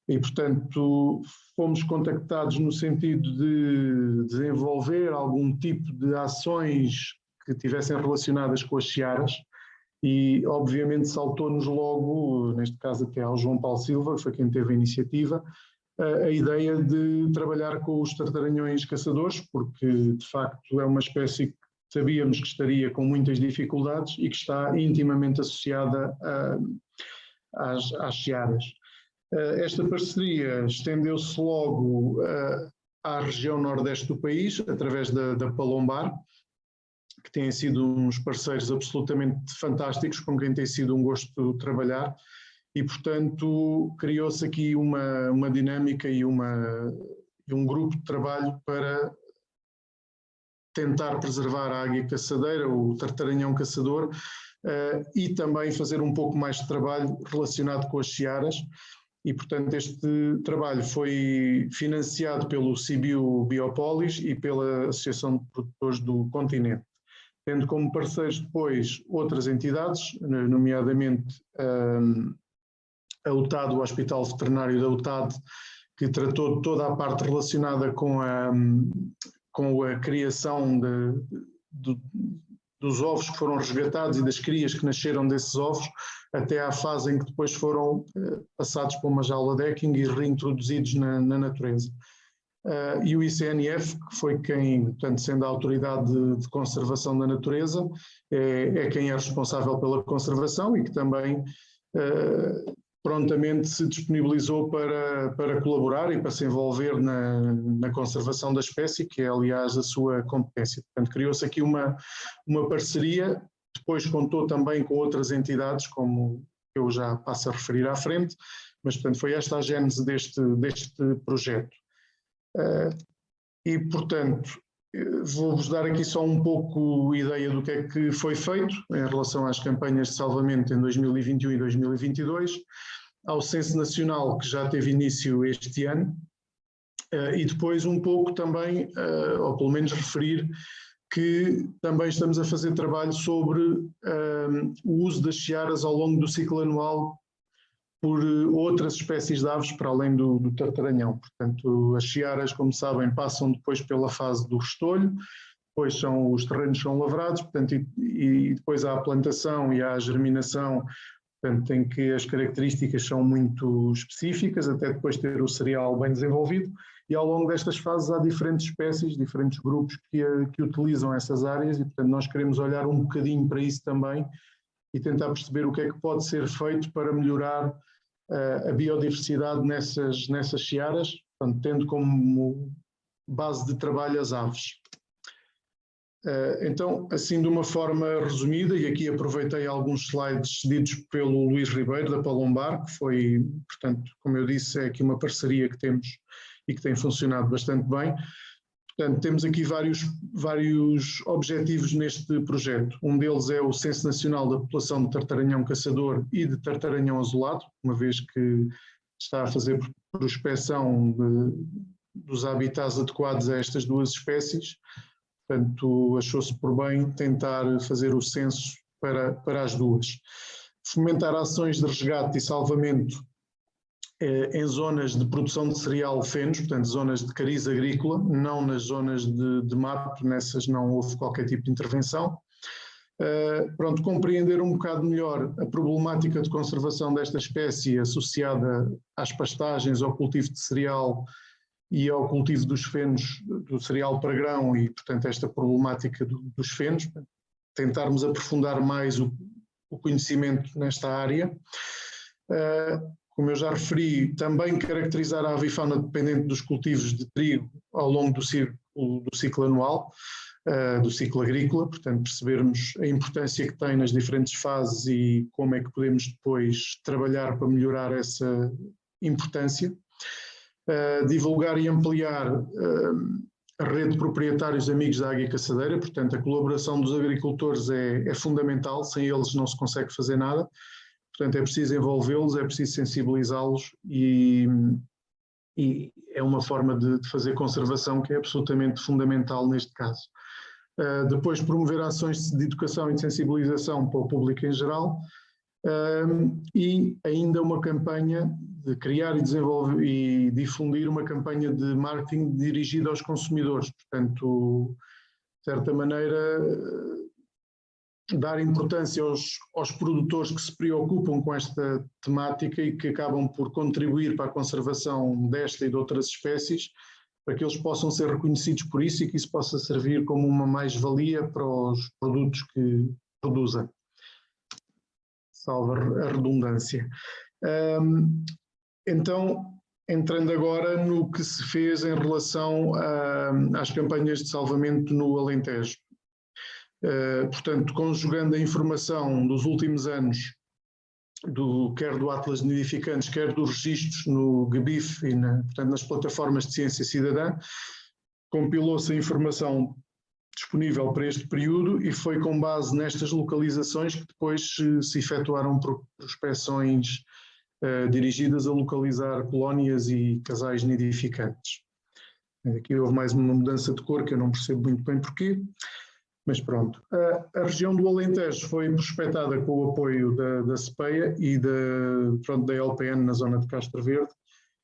E, portanto, fomos contactados no sentido de desenvolver algum tipo de ações que tivessem relacionadas com as searas, e obviamente saltou-nos logo, neste caso até ao João Paulo Silva, que foi quem teve a iniciativa, a ideia de trabalhar com os tartaranhões caçadores, porque de facto é uma espécie que sabíamos que estaria com muitas dificuldades e que está intimamente associada às searas. Esta parceria estendeu-se logo à região nordeste do país, através da Palombar, que têm sido uns parceiros absolutamente fantásticos, com quem tem sido um gosto trabalhar, e portanto criou-se aqui uma dinâmica e um grupo de trabalho para tentar preservar a águia caçadeira, o tartaranhão caçador, e também fazer um pouco mais de trabalho relacionado com as searas. E, portanto, este trabalho foi financiado pelo CIBIO Biopolis e pela Associação de Produtores do Continente, tendo como parceiros depois outras entidades, nomeadamente a UTAD, o Hospital Veterinário da UTAD, que tratou de toda a parte relacionada com a criação do dos ovos que foram resgatados e das crias que nasceram desses ovos, até à fase em que depois foram passados para uma jaula decking e reintroduzidos na natureza. E o ICNF, que foi quem, portanto, sendo a autoridade de conservação da natureza, é quem é responsável pela conservação e que também prontamente se disponibilizou para colaborar e para se envolver na conservação da espécie, que é, aliás, a sua competência. Portanto, criou-se aqui uma parceria, depois contou também com outras entidades, como eu já passo a referir à frente, mas, portanto, foi esta a gênese deste projeto. E, portanto, vou-vos dar aqui só um pouco ideia do que é que foi feito em relação às campanhas de salvamento em 2021 e 2022, ao Censo Nacional, que já teve início este ano, e depois um pouco também, ou pelo menos referir, que também estamos a fazer trabalho sobre o uso das searas ao longo do ciclo anual por outras espécies de aves para além do tartaranhão. Portanto, as searas, como sabem, passam depois pela fase do restolho, depois os terrenos são lavrados, portanto, e depois há a plantação e há a germinação, portanto, em que as características são muito específicas, até depois ter o cereal bem desenvolvido, e ao longo destas fases há diferentes espécies, diferentes grupos que utilizam essas áreas, e portanto nós queremos olhar um bocadinho para isso também e tentar perceber o que é que pode ser feito para melhorar a biodiversidade nessas searas, portanto, tendo como base de trabalho as aves. Então, assim de uma forma resumida, e aqui aproveitei alguns slides cedidos pelo Luís Ribeiro, da Palombar, que foi, portanto, como eu disse, é aqui uma parceria que temos e que tem funcionado bastante bem. Portanto, temos aqui vários objetivos neste projeto. Um deles é o Censo Nacional da População de Tartaranhão Caçador e de Tartaranhão Azulado, uma vez que está a fazer prospecção dos habitats adequados a estas duas espécies. Portanto, achou-se por bem tentar fazer o censo para as duas. Fomentar ações de resgate e salvamento em zonas de produção de cereal fenos, portanto, zonas de cariz agrícola, não nas zonas de mato, nessas não houve qualquer tipo de intervenção. Compreender um bocado melhor a problemática de conservação desta espécie associada às pastagens, ao cultivo de cereal e ao cultivo dos fenos, do cereal para grão e, portanto, esta problemática dos fenos, tentarmos aprofundar mais o conhecimento nesta área. Como eu já referi, também caracterizar a avifauna dependente dos cultivos de trigo ao longo do ciclo anual, do ciclo agrícola, portanto percebermos a importância que tem nas diferentes fases e como é que podemos depois trabalhar para melhorar essa importância. Divulgar e ampliar a rede de proprietários amigos da águia caçadeira, portanto a colaboração dos agricultores é fundamental, sem eles não se consegue fazer nada. Portanto, é preciso envolvê-los, é preciso sensibilizá-los e é uma forma de fazer conservação que é absolutamente fundamental neste caso. Depois, promover ações de educação e de sensibilização para o público em geral e ainda uma campanha de criar e desenvolver e difundir uma campanha de marketing dirigida aos consumidores. Portanto, de certa maneira, dar importância aos produtores que se preocupam com esta temática e que acabam por contribuir para a conservação desta e de outras espécies, para que eles possam ser reconhecidos por isso e que isso possa servir como uma mais-valia para os produtos que produzem. Salva a redundância. Então, entrando agora no que se fez em relação às campanhas de salvamento no Alentejo. Portanto, conjugando a informação dos últimos anos, quer do Atlas de Nidificantes, quer dos registros no GBIF e portanto, nas plataformas de ciência cidadã, compilou-se a informação disponível para este período e foi com base nestas localizações que depois se efetuaram prospeções dirigidas a localizar colónias e casais nidificantes. Aqui houve mais uma mudança de cor que eu não percebo muito bem porquê. Mas pronto, a região do Alentejo foi prospectada com o apoio da CPEA e da LPN na zona de Castro Verde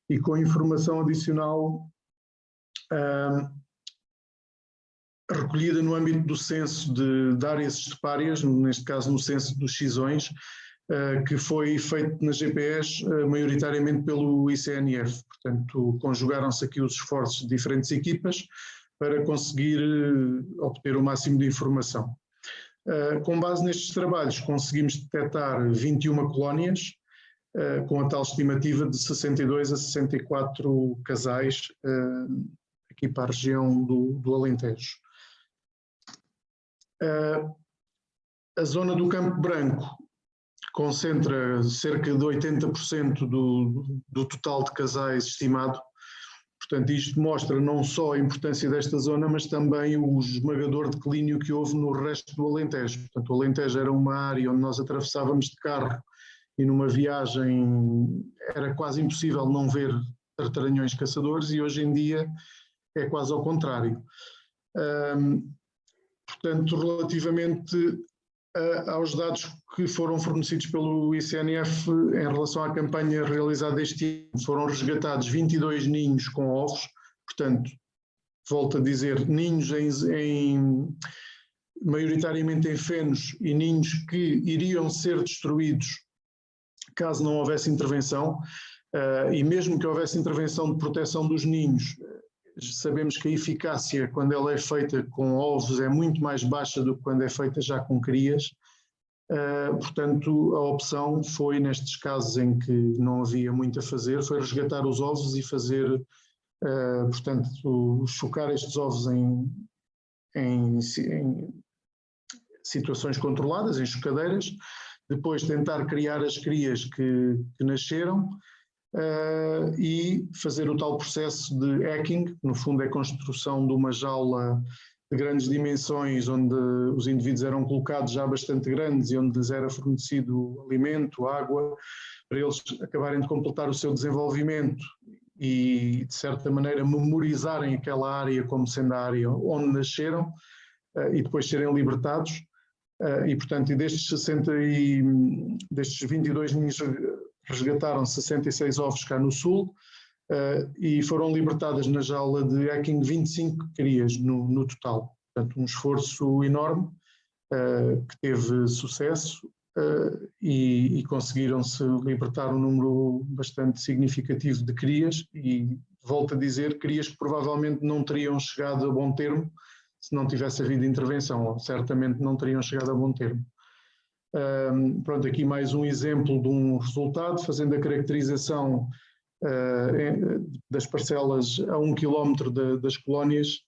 e com informação adicional recolhida no âmbito do censo de áreas estepárias, neste caso no censo dos Xizões, que foi feito na GPS maioritariamente pelo ICNF. Portanto, conjugaram-se aqui os esforços de diferentes equipas para conseguir obter o máximo de informação. Com base nestes trabalhos, conseguimos detectar 21 colónias, com a tal estimativa de 62 a 64 casais aqui para a região do Alentejo. A zona do Campo Branco concentra cerca de 80% do total de casais estimado. Portanto, isto mostra não só a importância desta zona, mas também o esmagador declínio que houve no resto do Alentejo. Portanto, o Alentejo era uma área onde nós atravessávamos de carro e numa viagem era quase impossível não ver tartaranhões caçadores, e hoje em dia é quase ao contrário. Portanto, relativamente aos dados que foram fornecidos pelo ICNF em relação à campanha realizada este ano, foram resgatados 22 ninhos com ovos, portanto, volto a dizer, ninhos maioritariamente em fenos e ninhos que iriam ser destruídos caso não houvesse intervenção, e mesmo que houvesse intervenção de proteção dos ninhos, sabemos que a eficácia, quando ela é feita com ovos, é muito mais baixa do que quando é feita já com crias. Portanto, a opção foi, nestes casos em que não havia muito a fazer, foi resgatar os ovos e fazer, portanto, chocar estes ovos em situações controladas, em chocadeiras, depois tentar criar as crias que nasceram, e fazer o tal processo de hacking, que no fundo é a construção de uma jaula de grandes dimensões, onde os indivíduos eram colocados já bastante grandes e onde lhes era fornecido alimento, água, para eles acabarem de completar o seu desenvolvimento e, de certa maneira, memorizarem aquela área como sendo a área onde nasceram, e depois serem libertados. E, portanto, destes 22 ninhos resgataram 66 ovos cá no sul, e foram libertadas na jaula de hacking 25 crias no total. Portanto, um esforço enorme, que teve sucesso, e conseguiram-se libertar um número bastante significativo de crias, e volto a dizer, crias que provavelmente não teriam chegado a bom termo se não tivesse havido intervenção, ou certamente não teriam chegado a bom termo. Pronto, aqui mais um exemplo de um resultado, fazendo a caracterização das parcelas a 1 km das colónias,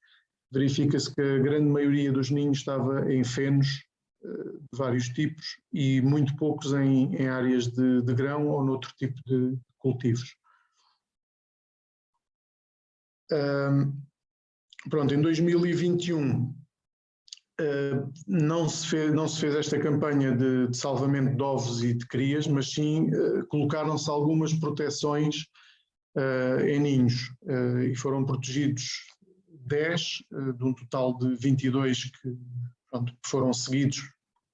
verifica-se que a grande maioria dos ninhos estava em fenos de vários tipos e muito poucos em áreas de grão ou noutro tipo de cultivos. Pronto, em 2021 não se fez esta campanha de salvamento de ovos e de crias, mas sim colocaram-se algumas proteções em ninhos, e foram protegidos 10 de um total de 22 que foram seguidos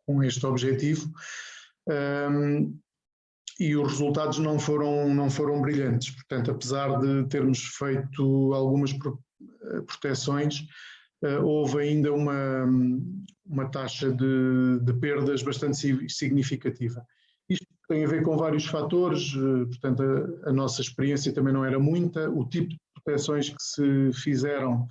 com este objetivo, e os resultados não foram brilhantes. Portanto, apesar de termos feito algumas proteções, houve ainda uma taxa de perdas bastante significativa. Isto tem a ver com vários fatores, portanto a nossa experiência também não era muita, o tipo de proteções que se fizeram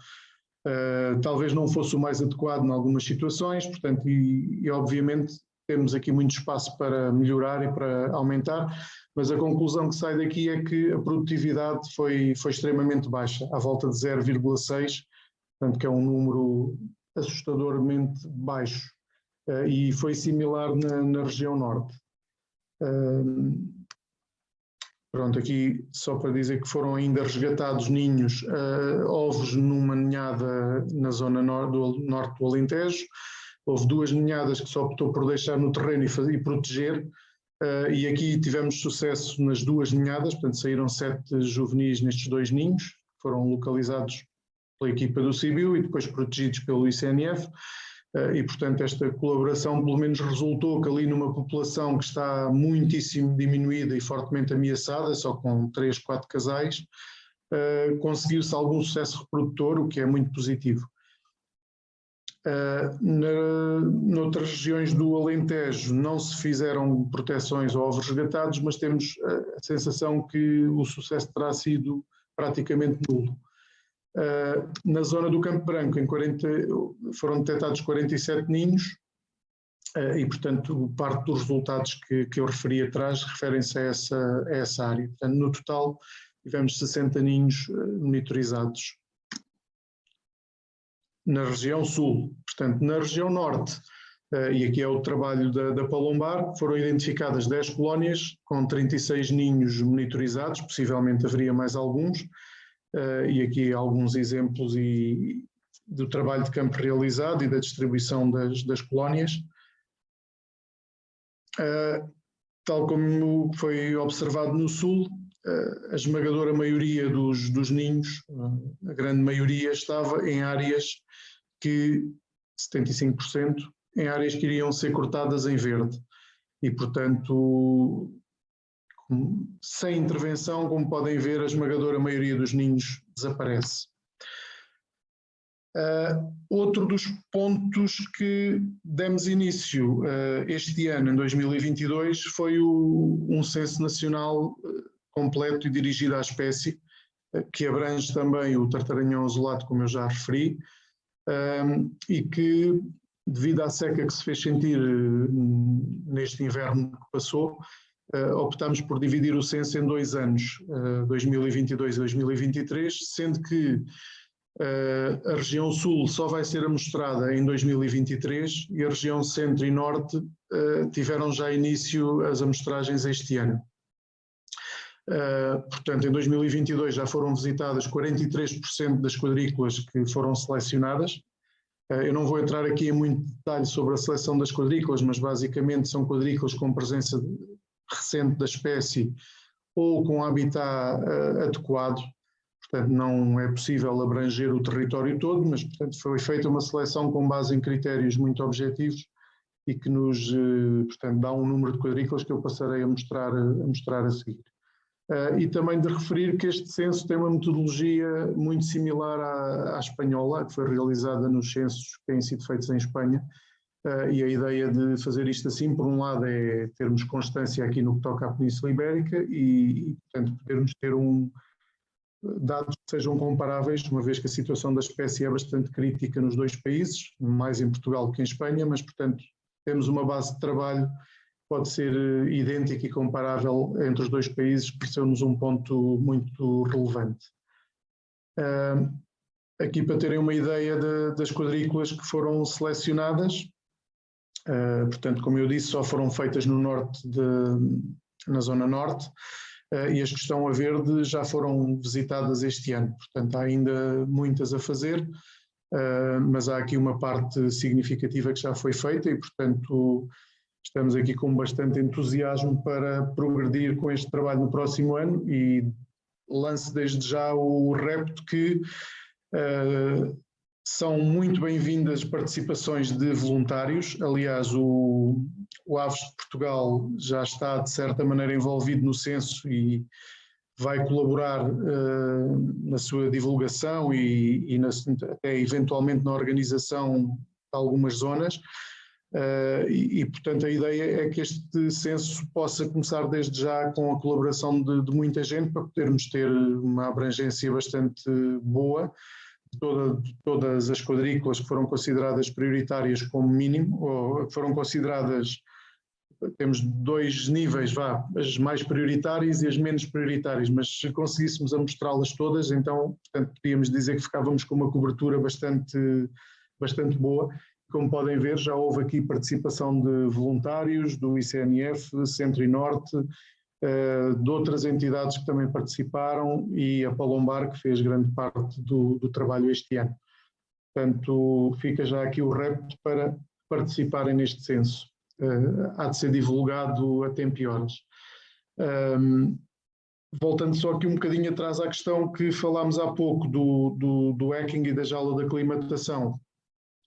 talvez não fosse o mais adequado em algumas situações, portanto, e obviamente temos aqui muito espaço para melhorar e para aumentar, mas a conclusão que sai daqui é que a produtividade foi extremamente baixa, à volta de 0,6, portanto, que é um número assustadoramente baixo, e foi similar na região norte. Pronto, aqui só para dizer que foram ainda resgatados ninhos, ovos numa ninhada na zona norte do Alentejo. Houve 2 ninhadas que só optou por deixar no terreno e proteger, e aqui tivemos sucesso nas 2 ninhadas, portanto saíram 7 juvenis nestes 2 ninhos, que foram localizados pela equipa do CIBIO e depois protegidos pelo ICNF, e portanto esta colaboração pelo menos resultou que ali numa população que está muitíssimo diminuída e fortemente ameaçada, só com 3, 4 casais, conseguiu-se algum sucesso reprodutor, o que é muito positivo. Noutras regiões do Alentejo não se fizeram proteções ou ovos resgatados, mas temos a sensação que o sucesso terá sido praticamente nulo. Na zona do Campo Branco foram detectados 47 ninhos e, portanto, parte dos resultados que eu referi atrás referem-se a essa área. Portanto, no total, tivemos 60 ninhos monitorizados na região sul. Portanto, na região norte, e aqui é o trabalho da Palombar, foram identificadas 10 colónias com 36 ninhos monitorizados, possivelmente haveria mais alguns, e aqui alguns exemplos do trabalho de campo realizado e da distribuição das colónias. Tal como foi observado no sul, a esmagadora maioria dos ninhos, a grande maioria, estava em áreas 75%, em áreas que iriam ser cortadas em verde. E, portanto, sem intervenção, como podem ver, a esmagadora maioria dos ninhos desaparece. Outro dos pontos que demos início este ano, em 2022, foi um censo nacional completo e dirigido à espécie, que abrange também o tartaranhão azulado, como eu já referi, e que, devido à seca que se fez sentir neste inverno que passou, optámos por dividir o censo em 2 anos, 2022 e 2023, sendo que a região sul só vai ser amostrada em 2023 e a região centro e norte tiveram já início as amostragens este ano. Portanto, em 2022 já foram visitadas 43% das quadrículas que foram selecionadas. Eu não vou entrar aqui em muito detalhe sobre a seleção das quadrículas, mas basicamente são quadrículas com presença recente da espécie ou com habitat adequado. Portanto, não é possível abranger o território todo, mas, portanto, foi feita uma seleção com base em critérios muito objetivos e que nos, portanto, dá um número de quadrículas que eu passarei a mostrar a seguir. E também de referir que este censo tem uma metodologia muito similar à espanhola, que foi realizada nos censos que têm sido feitos em Espanha, e a ideia de fazer isto assim, por um lado, é termos constância aqui no que toca à Península Ibérica e portanto, podermos ter dados que sejam comparáveis, uma vez que a situação da espécie é bastante crítica nos 2 países, mais em Portugal que em Espanha, mas, portanto, temos uma base de trabalho que pode ser idêntica e comparável entre os 2 países, pareceu-nos um ponto muito relevante. Aqui para terem uma ideia das quadrículas que foram selecionadas, portanto, como eu disse, só foram feitas no norte, na zona norte, e as que estão a verde já foram visitadas este ano, portanto há ainda muitas a fazer, mas há aqui uma parte significativa que já foi feita e, portanto, estamos aqui com bastante entusiasmo para progredir com este trabalho no próximo ano e lance desde já o repto que são muito bem-vindas participações de voluntários. Aliás, o Aves de Portugal já está, de certa maneira, envolvido no censo e vai colaborar na sua divulgação e até eventualmente na organização de algumas zonas. Portanto, a ideia é que este censo possa começar desde já com a colaboração de muita gente para podermos ter uma abrangência bastante boa de todas as quadrículas que foram consideradas prioritárias como mínimo, ou foram consideradas, temos 2 níveis, as mais prioritárias e as menos prioritárias, mas se conseguíssemos amostrá-las todas, então, portanto, podíamos dizer que ficávamos com uma cobertura bastante boa. Como podem ver, já houve aqui participação de voluntários do ICNF, Centro e Norte, de outras entidades que também participaram e a Palombar, que fez grande parte do trabalho este ano. Portanto, fica já aqui o repto para participarem neste censo. Há de ser divulgado a tempo e horas. Voltando só aqui um bocadinho atrás à questão que falámos há pouco do hacking e da jaula de aclimatação.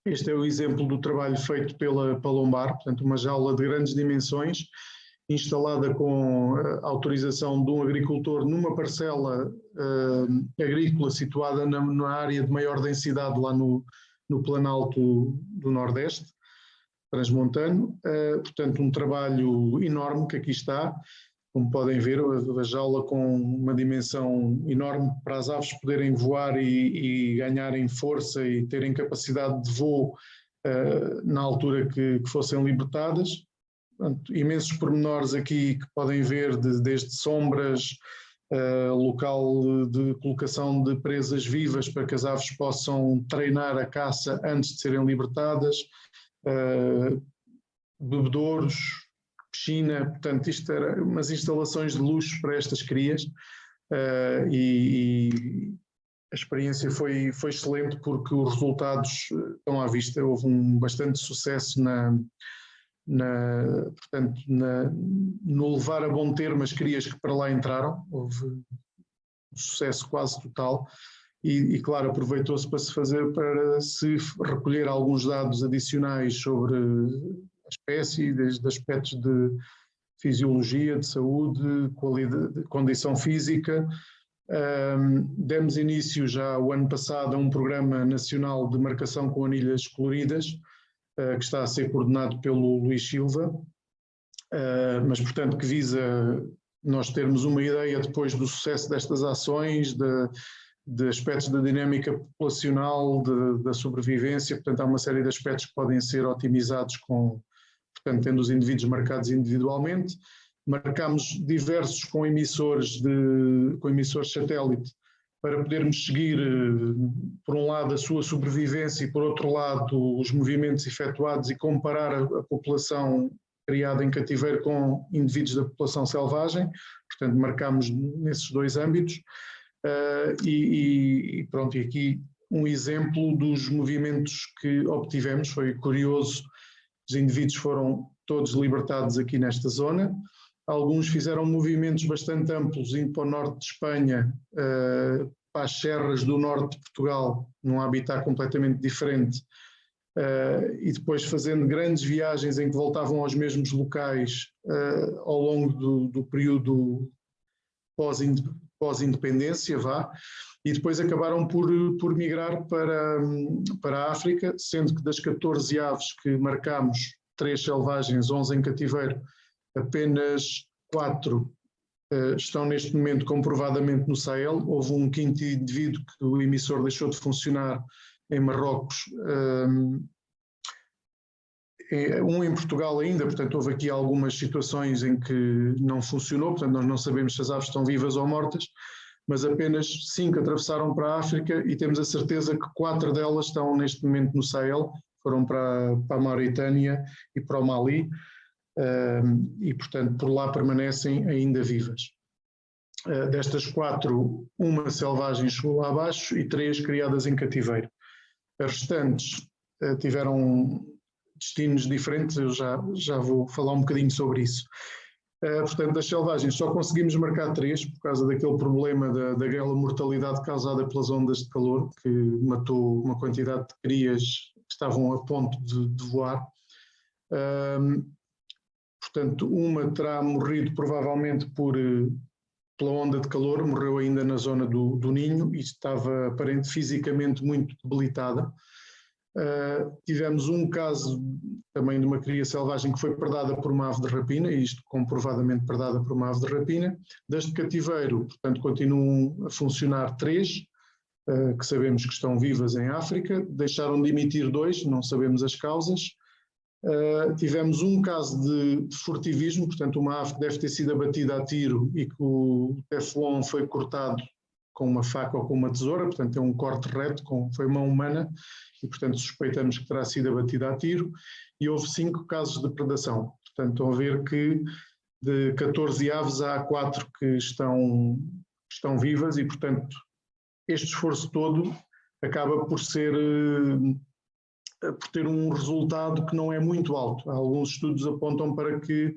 Este é o exemplo do trabalho feito pela Palombar, portanto uma jaula de grandes dimensões, instalada com autorização de um agricultor numa parcela agrícola situada na área de maior densidade lá no no Planalto do Nordeste, transmontano. Portanto, um trabalho enorme que aqui está. Como podem ver, a jaula com uma dimensão enorme para as aves poderem voar e ganharem força e terem capacidade de voo na altura que fossem libertadas. Portanto, imensos pormenores aqui que podem ver, desde sombras, local de colocação de presas vivas para que as aves possam treinar a caça antes de serem libertadas, bebedouros, piscina. Portanto, isto eram umas instalações de luxo para estas crias, e a experiência foi excelente porque os resultados estão à vista. Houve bastante sucesso portanto, no levar a bom termo as crias que para lá entraram. Houve um sucesso quase total e claro, aproveitou-se para se recolher alguns dados adicionais sobre a espécie, desde aspectos de fisiologia, de saúde, qualidade, de condição física. Demos início já o ano passado a um programa nacional de marcação com anilhas coloridas, que está a ser coordenado pelo Luís Silva, mas portanto que visa nós termos uma ideia depois do sucesso destas ações, de aspectos da dinâmica populacional, da sobrevivência. Portanto há uma série de aspectos que podem ser otimizados portanto tendo os indivíduos marcados individualmente. Marcámos diversos com emissores satélite, para podermos seguir, por um lado, a sua sobrevivência e, por outro lado, os movimentos efetuados e comparar a população criada em cativeiro com indivíduos da população selvagem. Portanto, marcámos nesses dois âmbitos. Pronto, e aqui um exemplo dos movimentos que obtivemos. Foi curioso, os indivíduos foram todos libertados aqui nesta zona. Alguns fizeram movimentos bastante amplos, indo para o norte de Espanha, para as serras do norte de Portugal, num habitat completamente diferente, e depois fazendo grandes viagens em que voltavam aos mesmos locais ao longo do período pós-independência, e depois acabaram por migrar para a África, sendo que das 14 aves que marcámos, 3 selvagens, 11 em cativeiro, apenas 4 estão neste momento comprovadamente no Sahel. Houve um quinto indivíduo que o emissor deixou de funcionar em Marrocos, um em Portugal ainda. Portanto houve aqui algumas situações em que não funcionou, portanto nós não sabemos se as aves estão vivas ou mortas, mas apenas 5 atravessaram para a África e temos a certeza que 4 delas estão neste momento no Sahel, foram para a Mauritânia e para o Mali. E, portanto, por lá permanecem ainda vivas. Destas 4, uma selvagem chegou lá abaixo e 3 criadas em cativeiro. As restantes tiveram destinos diferentes, eu já vou falar um bocadinho sobre isso. Portanto, das selvagens só conseguimos marcar 3 por causa daquele problema daquela mortalidade causada pelas ondas de calor, que matou uma quantidade de crias que estavam a ponto de voar. Portanto, uma terá morrido provavelmente pela onda de calor, morreu ainda na zona do ninho e estava fisicamente muito debilitada. Tivemos um caso também de uma cria selvagem que foi predada por uma ave de rapina, e isto comprovadamente predada por uma ave de rapina. Das de cativeiro, portanto, continuam a funcionar 3, que sabemos que estão vivas em África. Deixaram de emitir 2, não sabemos as causas. Tivemos um caso de furtivismo, portanto uma ave que deve ter sido abatida a tiro e que o teflon foi cortado com uma faca ou com uma tesoura, portanto é um corte reto, foi mão humana, e portanto suspeitamos que terá sido abatida a tiro. E houve 5 casos de predação. Portanto, estão a ver que de 14 aves há 4 que estão vivas, e portanto este esforço todo acaba por ter um resultado que não é muito alto. Alguns estudos apontam para que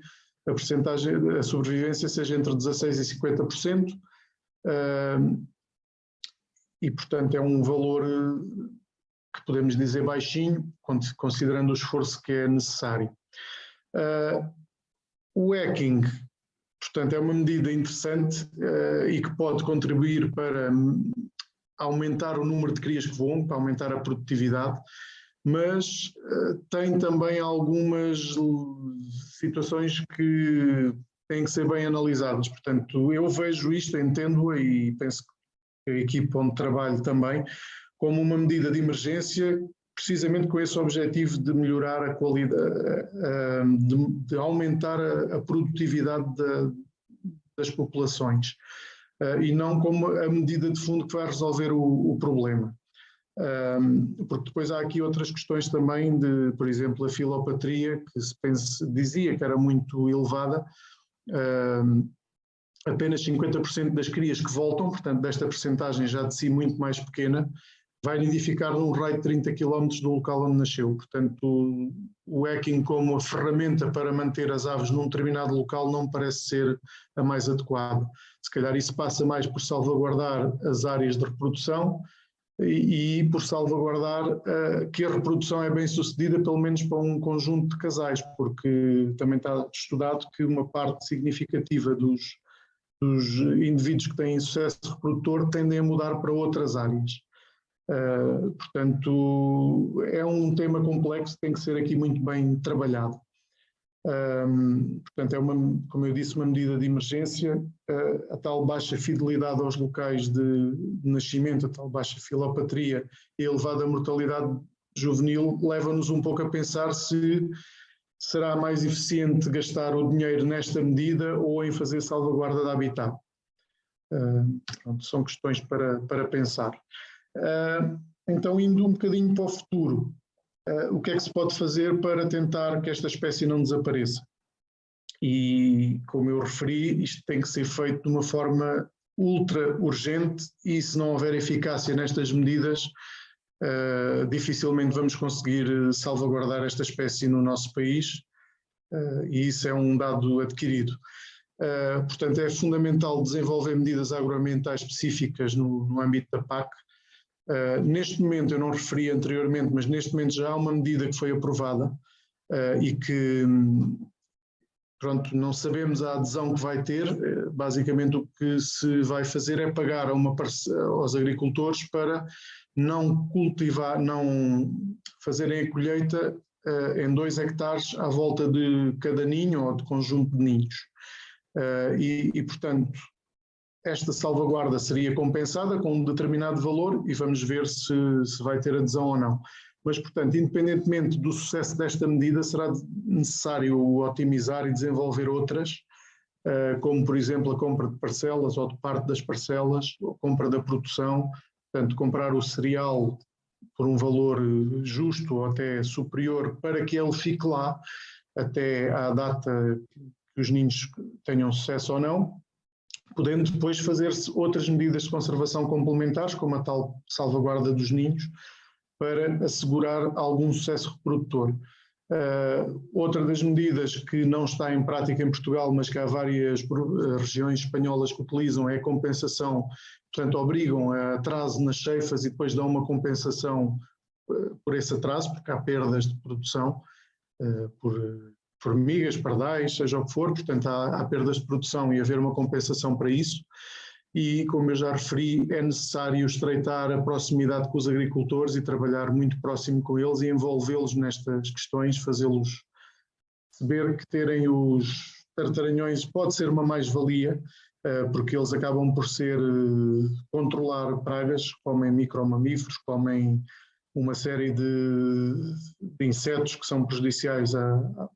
a percentagem, a sobrevivência seja entre 16% e 50%, e portanto é um valor que podemos dizer baixinho, considerando o esforço que é necessário. O hacking, portanto, é uma medida interessante e que pode contribuir para aumentar o número de crias que voam, para aumentar a produtividade, mas tem também algumas situações que têm que ser bem analisadas. Portanto, eu vejo isto, entendo-a e penso que a equipa onde trabalho também, como uma medida de emergência, precisamente com esse objetivo de melhorar a qualidade, de aumentar a produtividade das populações, e não como a medida de fundo que vai resolver o problema. Porque depois há aqui outras questões também de, por exemplo, a filopatria, que se dizia que era muito elevada, apenas 50% das crias que voltam, portanto desta percentagem já de si muito mais pequena, vai nidificar num raio de 30 km do local onde nasceu. Portanto, o hacking como a ferramenta para manter as aves num determinado local não me parece ser a mais adequada. Se calhar isso passa mais por salvaguardar as áreas de reprodução e por salvaguardar que a reprodução é bem sucedida, pelo menos para um conjunto de casais, porque também está estudado que uma parte significativa dos indivíduos que têm sucesso reprodutor tendem a mudar para outras áreas. Portanto, é um tema complexo, tem que ser aqui muito bem trabalhado. Portanto, é como eu disse, uma medida de emergência. A tal baixa fidelidade aos locais de nascimento, a tal baixa filopatria e a elevada mortalidade juvenil leva-nos um pouco a pensar se será mais eficiente gastar o dinheiro nesta medida ou em fazer salvaguarda de habitat. Pronto, são questões para pensar. Então, indo um bocadinho para o futuro, o que é que se pode fazer para tentar que esta espécie não desapareça? E, como eu referi, isto tem que ser feito de uma forma ultra urgente e, se não houver eficácia nestas medidas, dificilmente vamos conseguir salvaguardar esta espécie no nosso país, e isso é um dado adquirido. Portanto, é fundamental desenvolver medidas agroambientais específicas no âmbito da PAC. Neste momento, eu não referi anteriormente, mas neste momento já há uma medida que foi aprovada e que, pronto, não sabemos a adesão que vai ter. Basicamente o que se vai fazer é pagar aos agricultores para não cultivar, não fazerem a colheita em 2 hectares à volta de cada ninho ou de conjunto de ninhos. Portanto, esta salvaguarda seria compensada com um determinado valor e vamos ver se vai ter adesão ou não. Mas, portanto, independentemente do sucesso desta medida, será necessário otimizar e desenvolver outras, como, por exemplo, a compra de parcelas ou de parte das parcelas, a compra da produção, portanto, comprar o cereal por um valor justo ou até superior para que ele fique lá até à data que os ninhos tenham sucesso ou não, podendo depois fazer-se outras medidas de conservação complementares, como a tal salvaguarda dos ninhos, para assegurar algum sucesso reprodutor. Outra das medidas que não está em prática em Portugal, mas que há várias regiões espanholas que utilizam, é a compensação, portanto obrigam a atraso nas ceifas e depois dão uma compensação por esse atraso, porque há perdas de produção por formigas, pardais, seja o que for, portanto há perdas de produção e haver uma compensação para isso. E, como eu já referi, é necessário estreitar a proximidade com os agricultores e trabalhar muito próximo com eles e envolvê-los nestas questões, fazê-los perceber que terem os tartaranhões pode ser uma mais-valia, porque eles acabam por controlar pragas, comem micromamíferos, comem uma série de insetos que são prejudiciais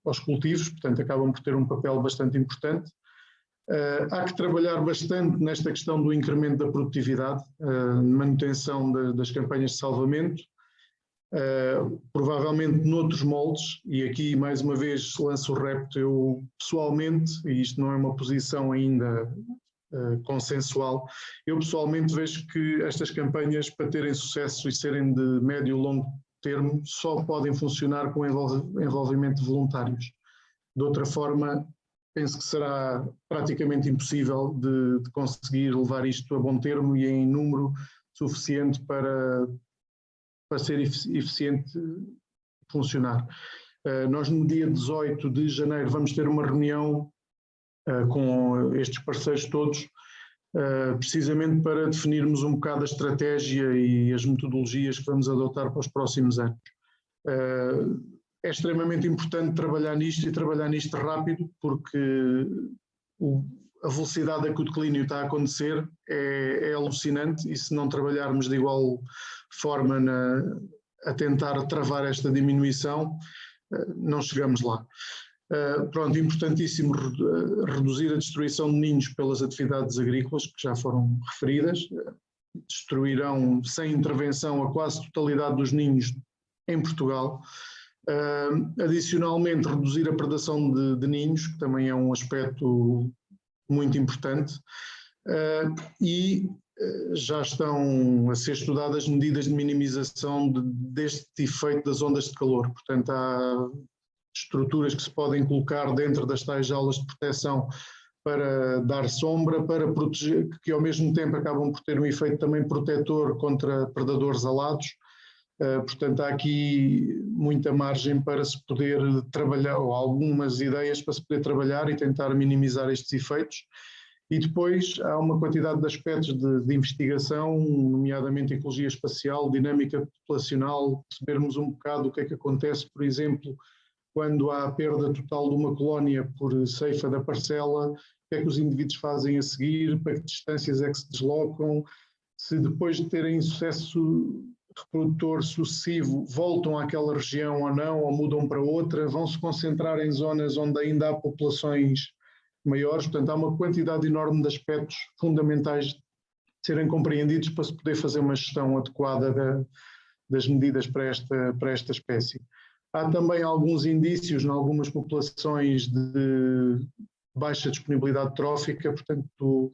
aos cultivos, portanto acabam por ter um papel bastante importante. Há que trabalhar bastante nesta questão do incremento da produtividade, manutenção das campanhas de salvamento, provavelmente noutros moldes, e aqui mais uma vez lanço o repto. Eu pessoalmente, e isto não é uma posição ainda consensual, eu pessoalmente vejo que estas campanhas, para terem sucesso e serem de médio e longo termo, só podem funcionar com envolvimento de voluntários. De outra forma, penso que será praticamente impossível de conseguir levar isto a bom termo e em número suficiente para ser eficiente funcionar. Nós no dia 18 de janeiro vamos ter uma reunião com estes parceiros todos precisamente para definirmos um bocado a estratégia e as metodologias que vamos adotar para os próximos anos. É extremamente importante trabalhar nisto e trabalhar nisto rápido, porque a velocidade a que o declínio está a acontecer é alucinante, e se não trabalharmos de igual forma a tentar travar esta diminuição, não chegamos lá. Pronto, importantíssimo reduzir a destruição de ninhos pelas atividades agrícolas, que já foram referidas. Destruirão sem intervenção a quase totalidade dos ninhos em Portugal. Adicionalmente, reduzir a predação de ninhos, que também é um aspecto muito importante, e já estão a ser estudadas medidas de minimização deste efeito das ondas de calor. Portanto, há estruturas que se podem colocar dentro das tais jaulas de proteção para dar sombra, para proteger, que ao mesmo tempo acabam por ter um efeito também protetor contra predadores alados. Portanto, há aqui muita margem para se poder trabalhar, ou algumas ideias para se poder trabalhar e tentar minimizar estes efeitos. E depois há uma quantidade de aspectos de investigação, nomeadamente ecologia espacial, dinâmica populacional, percebermos um bocado o que é que acontece, por exemplo, quando há a perda total de uma colónia por ceifa da parcela, o que é que os indivíduos fazem a seguir, para que distâncias é que se deslocam, se depois de terem sucesso reprodutor sucessivo voltam àquela região ou não, ou mudam para outra, vão se concentrar em zonas onde ainda há populações maiores. Portanto, há uma quantidade enorme de aspectos fundamentais de serem compreendidos para se poder fazer uma gestão adequada das medidas para esta espécie. Há também alguns indícios em algumas populações de baixa disponibilidade trófica, portanto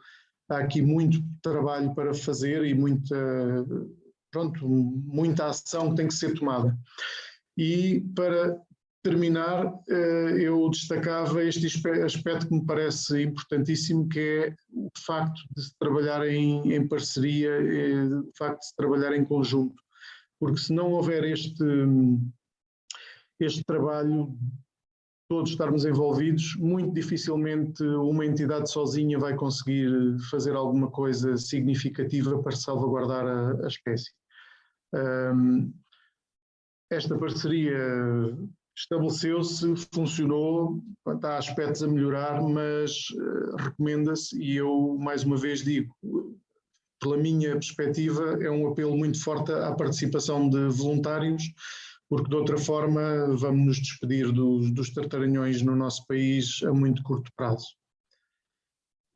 há aqui muito trabalho para fazer e muita ação que tem que ser tomada. E para terminar, eu destacava este aspecto que me parece importantíssimo, que é o facto de se trabalhar em parceria, o facto de se trabalhar em conjunto, porque se não houver este trabalho, todos estarmos envolvidos, muito dificilmente uma entidade sozinha vai conseguir fazer alguma coisa significativa para salvaguardar a espécie. Esta parceria estabeleceu-se, funcionou, há aspectos a melhorar, mas recomenda-se, e eu mais uma vez digo, pela minha perspectiva, é um apelo muito forte à participação de voluntários, porque de outra forma vamos nos despedir dos tartaranhões no nosso país a muito curto prazo.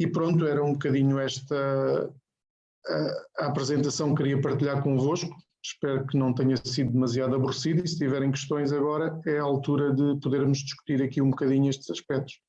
E pronto, era um bocadinho esta a apresentação que queria partilhar convosco. Espero que não tenha sido demasiado aborrecido, e se tiverem questões agora é a altura de podermos discutir aqui um bocadinho estes aspectos.